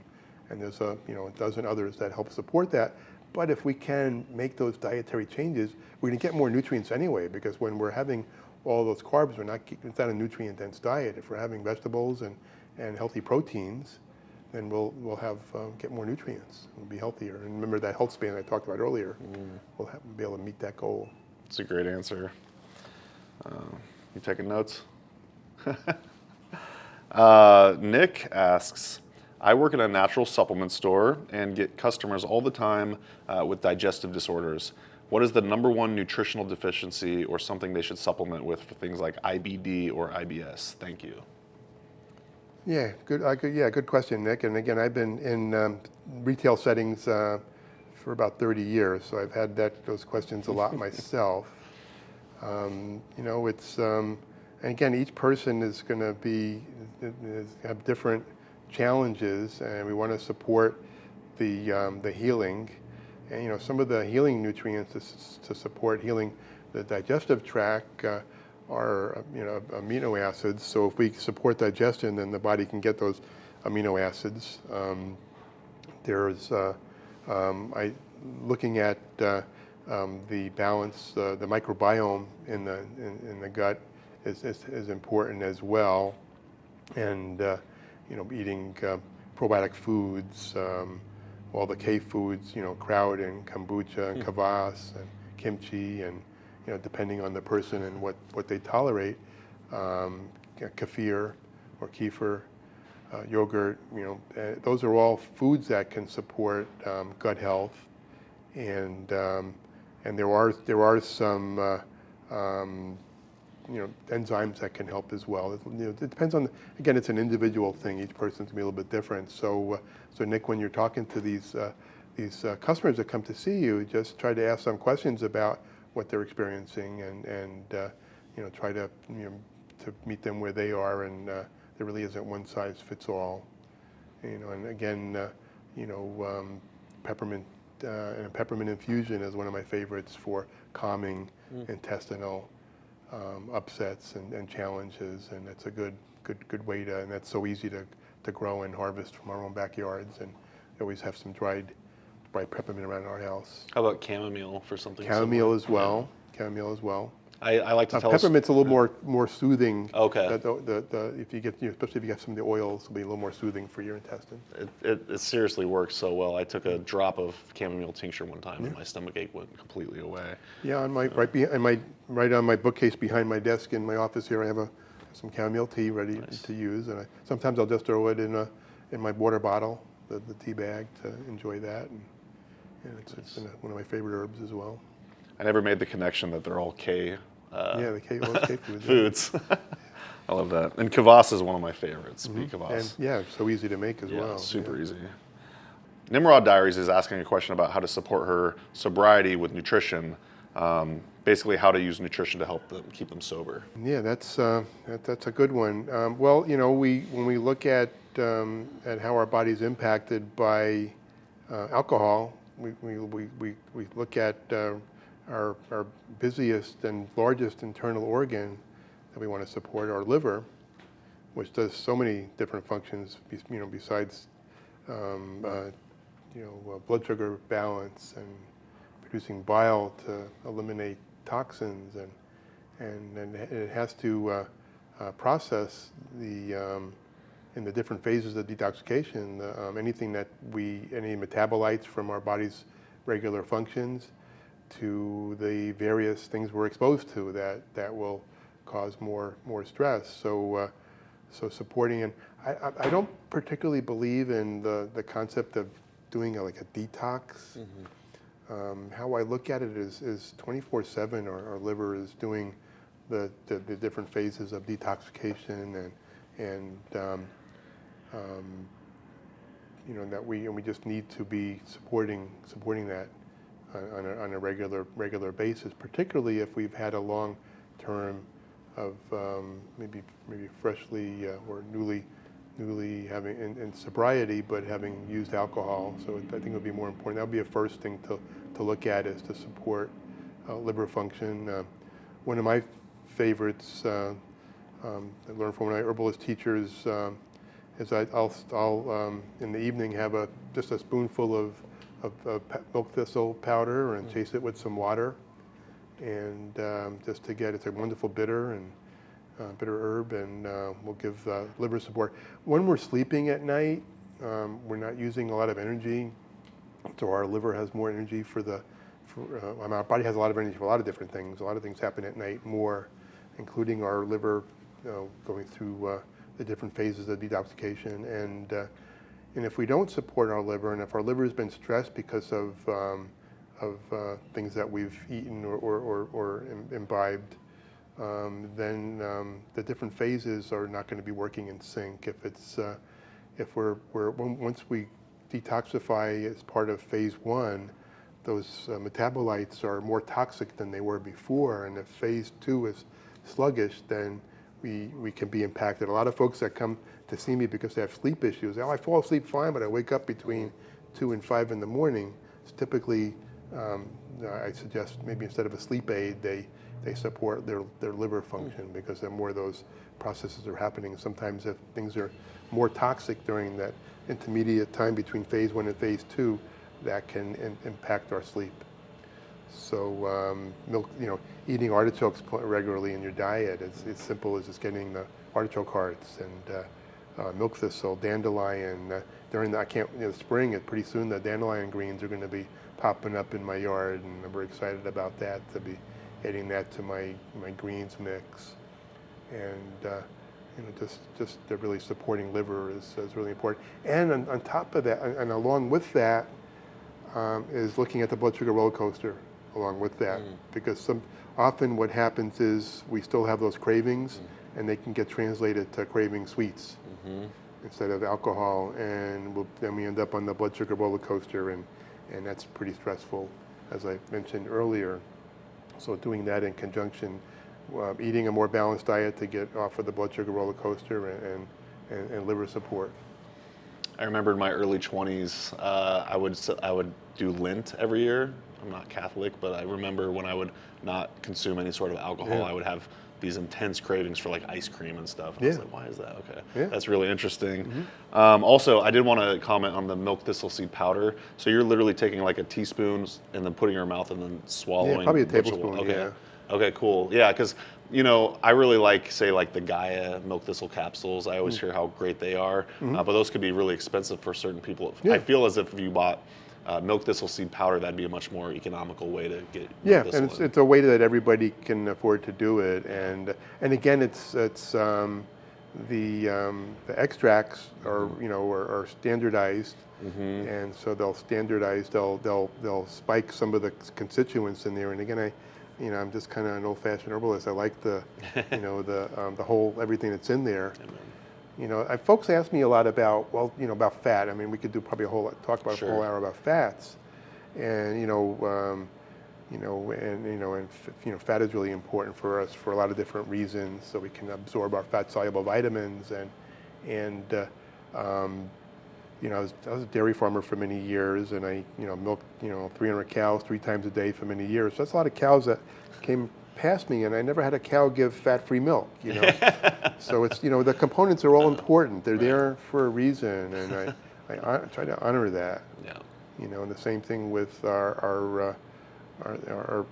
And there's a dozen others that help support that. But if we can make those dietary changes, we're going to get more nutrients anyway, because when we're having all those carbs, it's not a nutrient-dense diet. If we're having vegetables and healthy proteins, then we'll get more nutrients. We'll be healthier. And remember that health span I talked about earlier. We'll be able to meet that goal. That's a great answer. You taking notes? Nick asks, I work in a natural supplement store and get customers all the time with digestive disorders. What is the #1 nutritional deficiency or something they should supplement with for things like IBD or IBS? Thank you. Yeah, good question, Nick. And again, I've been in retail settings for about 30 years, so I've had those questions a lot myself. And again, each person is going to have different challenges, and we want to support the healing. And some of the healing nutrients to support healing the digestive tract are amino acids. So if we support digestion, then the body can get those amino acids. Looking at the balance, the microbiome in the gut is important as well, and eating probiotic foods, all the K foods, kraut and kombucha and kvass and kimchi, and depending on the person and what they tolerate, kefir or kefir, yogurt, those are all foods that can support gut health, and there are some enzymes that can help as well. It depends on, again, it's an individual thing. Each person's gonna be a little bit different. So Nick, when you're talking to these customers that come to see you, just try to ask some questions about what they're experiencing, and try to meet them where they are, and there really isn't one size fits all. And again, peppermint and a peppermint infusion is one of my favorites for calming intestinal upsets and challenges, and it's a good way to, and that's so easy to grow and harvest from our own backyards, and we always have some dried peppermint around our house. How about chamomile for something Chamomile similar? as well. Yeah. Chamomile as well. I like to tell peppermint's a little more soothing. Okay. If you get, especially if you get some of the oils, it'll be a little more soothing for your intestine. It seriously works so well. I took a drop of chamomile tincture one time, and my stomach ache went completely away. Yeah, right on my bookcase behind my desk in my office here, I have some chamomile tea ready to use, and sometimes I'll just throw it in my water bottle, the tea bag, to enjoy that, and it's been one of my favorite herbs as well. I never made the connection that they're all K. The K foods. Foods. I love that. And kvass is one of my favorites. Kvass. And it's so easy to make as well. Super easy. Nimrod Diaries is asking a question about how to support her sobriety with nutrition. Basically, how to use nutrition to help them keep them sober. Yeah, that's a good one. Well, when we look at how our body's impacted by alcohol, we look at our busiest and largest internal organ that we want to support, our liver, which does so many different functions, besides blood sugar balance and producing bile to eliminate toxins, and it has to process in the different phases of detoxification, any metabolites from our body's regular functions to the various things we're exposed to that will cause more stress. So supporting, and I don't particularly believe in the concept of doing a detox. How I look at it is 24/7 our liver is doing the different phases of detoxification, and that we just need to be supporting that on a regular basis, particularly if we've had a long term of maybe freshly or newly newly having in sobriety, but having used alcohol. So I think it would be more important. That would be a first thing to look at, is to support liver function. One of my favorites I learned from one of my herbalist teachers is I'll in the evening have just a spoonful of milk thistle powder and chase it with some water, and just to get, it's a wonderful bitter herb, and will give liver support. When we're sleeping at night, we're not using a lot of energy, so our liver has more energy our body has a lot of energy for a lot of different things. A lot of things happen at night more, including our liver going through the different phases of detoxification. And if we don't support our liver, and if our liver has been stressed because of things that we've eaten or imbibed, then the different phases are not going to be working in sync. If once we detoxify as part of phase 1, those metabolites are more toxic than they were before, and if phase 2 is sluggish, then we can be impacted. A lot of folks that come to see me because they have sleep issues, I fall asleep fine, but I wake up between 2 and 5 in the morning. It's typically, I suggest maybe instead of a sleep aid, they support their liver function, because then more of those processes are happening. Sometimes if things are more toxic during that intermediate time between phase 1 and phase 2, that can impact our sleep. So milk, eating artichokes regularly in your diet, it's as simple as just getting the artichoke hearts and milk thistle, dandelion. During the spring, pretty soon the dandelion greens are going to be popping up in my yard, and I'm very excited about that, to be adding that to my greens mix. And just really supporting liver is really important. And on top of that, and along with that, is looking at the blood sugar roller coaster along with that, because often what happens is we still have those cravings, and they can get translated to craving sweets instead of alcohol, and then we end up on the blood sugar roller coaster, and that's pretty stressful, as I mentioned earlier. So doing that in conjunction, eating a more balanced diet to get off of the blood sugar roller coaster, and liver support. I remember in my early 20s, I would do Lent every year. I'm not Catholic, but I remember when I would not consume any sort of alcohol, I would have these intense cravings for like ice cream and stuff. And I was like, why is that? Okay, that's really interesting. Also, I did want to comment on the milk thistle seed powder. So you're literally taking like a teaspoon and then putting it in your mouth and then swallowing. Yeah, probably a tablespoon. Okay. Yeah. Okay, cool. Yeah, because I really like, say, like the Gaia milk thistle capsules. I always hear how great they are, but those could be really expensive for certain people. I feel as if you bought milk thistle seed powder, that'd be a much more economical way to get. And it's a way that everybody can afford to do it, and again, it's the extracts are standardized, and so they'll standardize. They'll spike some of the constituents in there, and again, I'm just kind of an old-fashioned herbalist. I like the whole everything that's in there. Folks ask me a lot about about fat. I mean, we could do probably a whole hour about fats, and fat is really important for us for a lot of different reasons. So we can absorb our fat-soluble vitamins, and I was a dairy farmer for many years, and I milked 300 cows 3 times a day for many years. So that's a lot of cows that came past me, and I never had a cow give fat-free milk. So it's the components are all important. They're there for a reason, and I try to honor that. And the same thing with our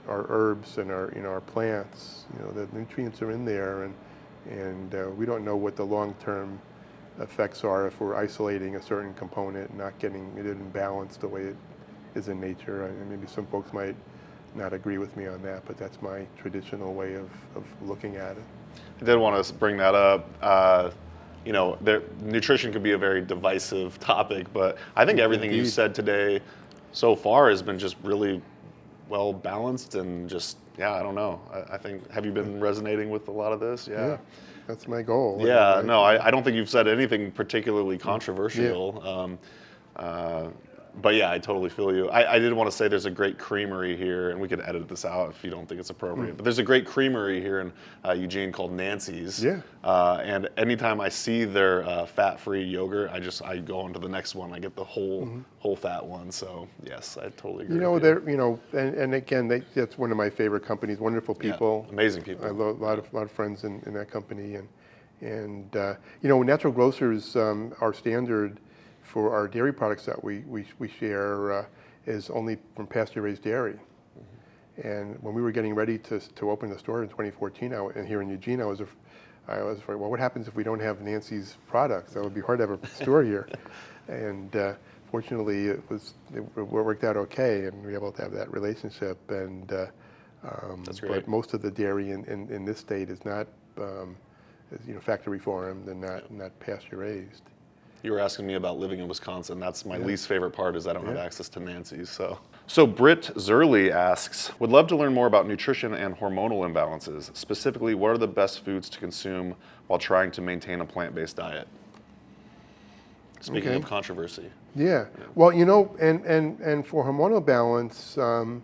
herbs and our plants. The nutrients are in there, and we don't know what the long-term effects are if we're isolating a certain component and not getting it in balance the way it is in nature. And maybe some folks might not agree with me on that, but that's my traditional way of looking at it. I did want to bring that up. Nutrition could be a very divisive topic, but I think everything you said today so far has been just really well balanced, and just, I don't know. I think, have you been resonating with a lot of this? Yeah. That's my goal. I don't think you've said anything particularly controversial. But yeah, I totally feel you. I did want to say there's a great creamery here, and we could edit this out if you don't think it's appropriate. But there's a great creamery here in Eugene called Nancy's. Yeah. And anytime I see their fat-free yogurt, I go on to the next one. I get the whole fat one. So yes, I totally agree. And again, that's one of my favorite companies. Wonderful people, yeah, amazing people. I love a lot of friends in that company, and Natural Grocers, our standard for our dairy products that we share is only from pasture-raised dairy. And when we were getting ready to open the store in 2014, and here in Eugene, I was afraid, well, what happens if we don't have Nancy's products? That would be hard to have a store here. And fortunately, it worked out okay, and we were able to have that relationship. And that's great. But most of the dairy in this state is not factory farmed and not pasture raised. You were asking me about living in Wisconsin. That's my least favorite part, is I don't have access to Nancy's. So Britt Zerly asks, would love to learn more about nutrition and hormonal imbalances. Specifically, what are the best foods to consume while trying to maintain a plant-based diet? Speaking of controversy. Yeah. Well, and for hormonal balance, I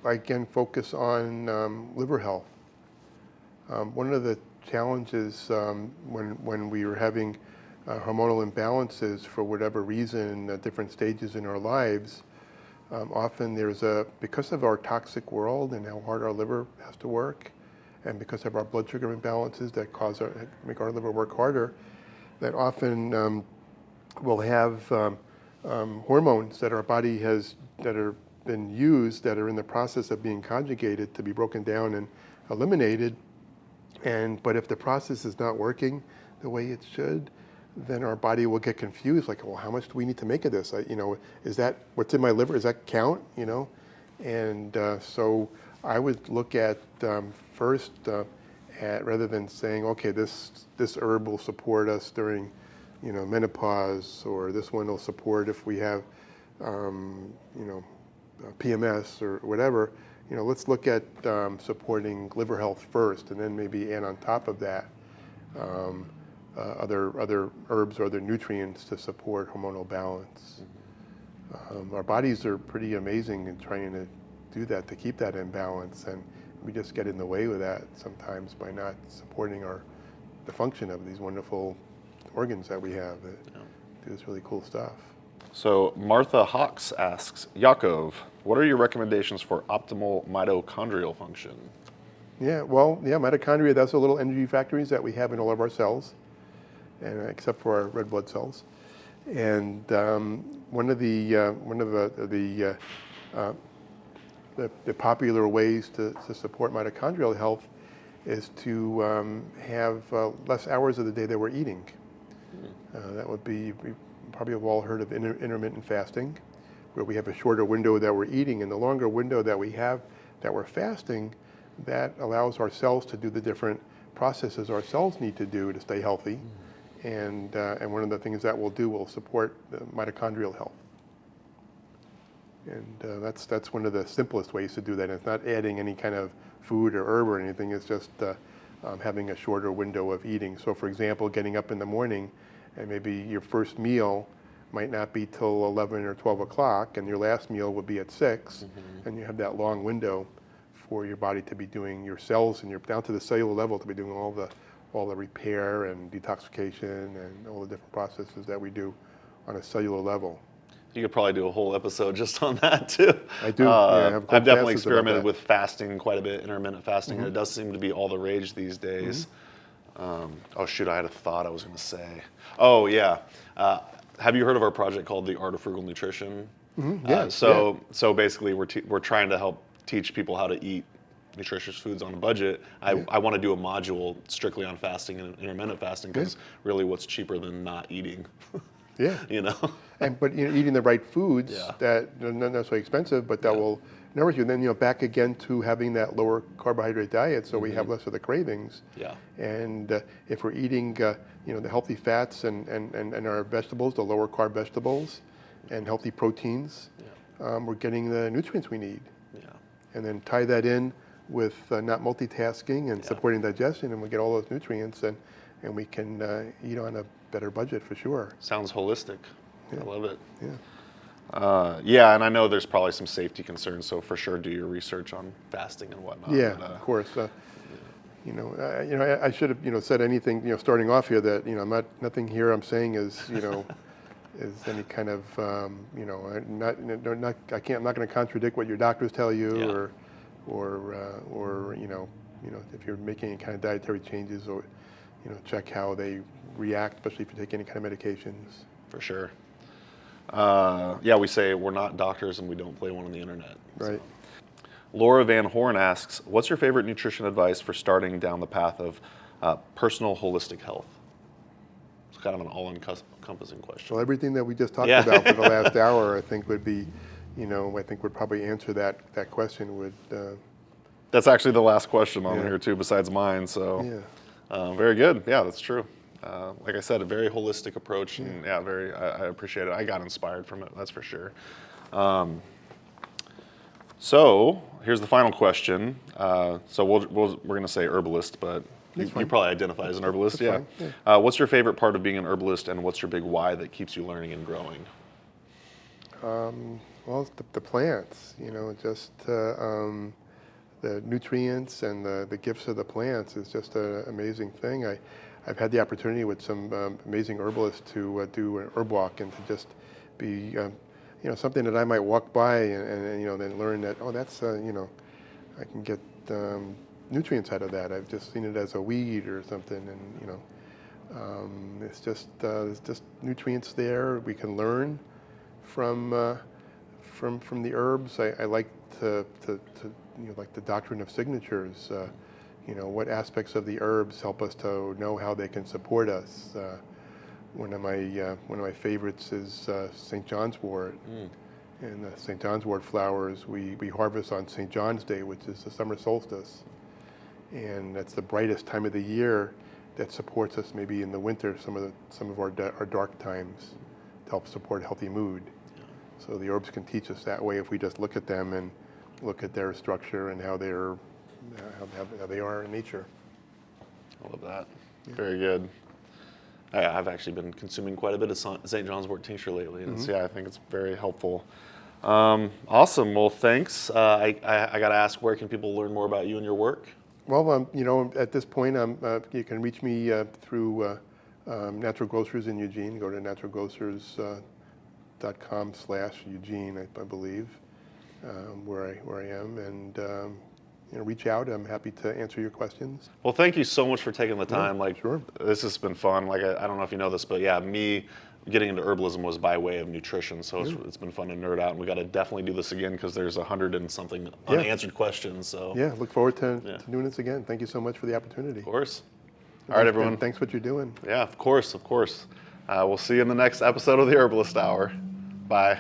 again focus on liver health. One of the challenges when we were having hormonal imbalances for whatever reason at different stages in our lives, often because of our toxic world and how hard our liver has to work, and because of our blood sugar imbalances that make our liver work harder, that often we'll have hormones that our body has that are been used that are in the process of being conjugated to be broken down and eliminated. But if the process is not working the way it should, then our body will get confused. Like, well, how much do we need to make of this? Is that what's in my liver? Does that count? And so I would look at first rather than saying, okay, this herb will support us during, menopause, or this one will support if we have, PMS or whatever. Let's look at supporting liver health first, and then maybe add on top of that other herbs or other nutrients to support hormonal balance. Our bodies are pretty amazing in trying to do that, to keep that in balance, and we just get in the way with that sometimes by not supporting the function of these wonderful organs that we have that do this really cool stuff. So Martha Hawks asks, Yaakov, what are your recommendations for optimal mitochondrial function? Mitochondria, that's the little energy factories that we have in all of our cells, and except for our red blood cells. And one of the popular ways to support mitochondrial health is to have less hours of the day that we're eating. That would be, probably have all heard of intermittent fasting, where we have a shorter window that we're eating, and the longer window that we have that we're fasting, that allows our cells to do the different processes our cells need to do to stay healthy. And one of the things that we'll do will support the mitochondrial health. And that's one of the simplest ways to do that. And it's not adding any kind of food or herb or anything. It's just having a shorter window of eating. So for example, getting up in the morning, and maybe your first meal might not be till 11 or 12 o'clock, and your last meal would be at 6, and you have that long window for your body to be doing, your cells and down to the cellular level, to be doing all the repair and detoxification and all the different processes that we do on a cellular level. You could probably do a whole episode just on that too. I do. I've definitely experimented with fasting quite a bit, intermittent fasting, and it does seem to be all the rage these days. Oh shoot, I had a thought I was going to say. Oh yeah. Have you heard of our project called The Art of Frugal Nutrition? So basically we're trying to help teach people how to eat nutritious foods on a budget. I want to do a module strictly on fasting and intermittent fasting, because really what's cheaper than not eating? But eating the right foods that are not necessarily expensive, but that will nourish you. And then back again to having that lower carbohydrate diet, so we have less of the cravings. And if we're eating the healthy fats and our vegetables, the lower carb vegetables, and healthy proteins, we're getting the nutrients we need. And then tie that in with not multitasking and supporting digestion, and we get all those nutrients, and we can eat on a better budget for sure. Sounds holistic. I love it. Yeah. And I know there's probably some safety concerns, so for sure do your research on fasting and whatnot. Yeah, of course. I should have, said anything, starting off here that, nothing here I'm saying is, is any kind of, I'm not going to contradict what your doctors tell you, or if you're making any kind of dietary changes, or, check how they react, especially if you take any kind of medications. For sure. We say we're not doctors and we don't play one on the internet. Right. So. Laura Van Horn asks, what's your favorite nutrition advice for starting down the path of personal holistic health? It's kind of an all-encompassing question. Well, everything that we just talked about for the last hour, I think would be, I think would probably answer that question with. That's actually the last question on here too, besides mine. So, very good. Yeah, that's true. Like I said, a very holistic approach, and I appreciate it. I got inspired from it, that's for sure. So here's the final question. So we're going to say herbalist, but you probably identify as an herbalist. Yeah. What's your favorite part of being an herbalist, and what's your big why that keeps you learning and growing? Well, the plants. Just the nutrients and the gifts of the plants is just an amazing thing. I've had the opportunity with some amazing herbalists to do an herb walk and to just be, something that I might walk by and then learn that, that's, I can get nutrients out of that. I've just seen it as a weed or something, and it's just there's just nutrients there. We can learn from the herbs. I like to like the doctrine of signatures. What aspects of the herbs help us to know how they can support us. One of my favorites is St. John's wort. And the St. John's wort flowers we harvest on St. John's Day, which is the summer solstice. And that's the brightest time of the year that supports us maybe in the winter, some of our dark times, to help support healthy mood. So the herbs can teach us that way if we just look at them and look at their structure and how they are in nature. I love that. Very good. I've actually been consuming quite a bit of St. John's wort tincture lately, and I think it's very helpful. Awesome. Well, thanks. I got to ask, where can people learn more about you and your work? Well, at this point, you can reach me through Natural Grocers in Eugene. Go to naturalgrocers.com/Eugene, I believe, where I am, and reach out. I'm happy to answer your questions. Well, thank you so much for taking the time. Sure. This has been fun. I don't know if you know this, but me getting into herbalism was by way of nutrition, so it's been fun to nerd out, and we got to definitely do this again because there's 100 and something unanswered questions. So look forward to doing this again. Thank you so much for the opportunity. Of course. All right, everyone. Thanks for what you're doing. Yeah, of course. We'll see you in the next episode of the Herbalist Hour. Bye.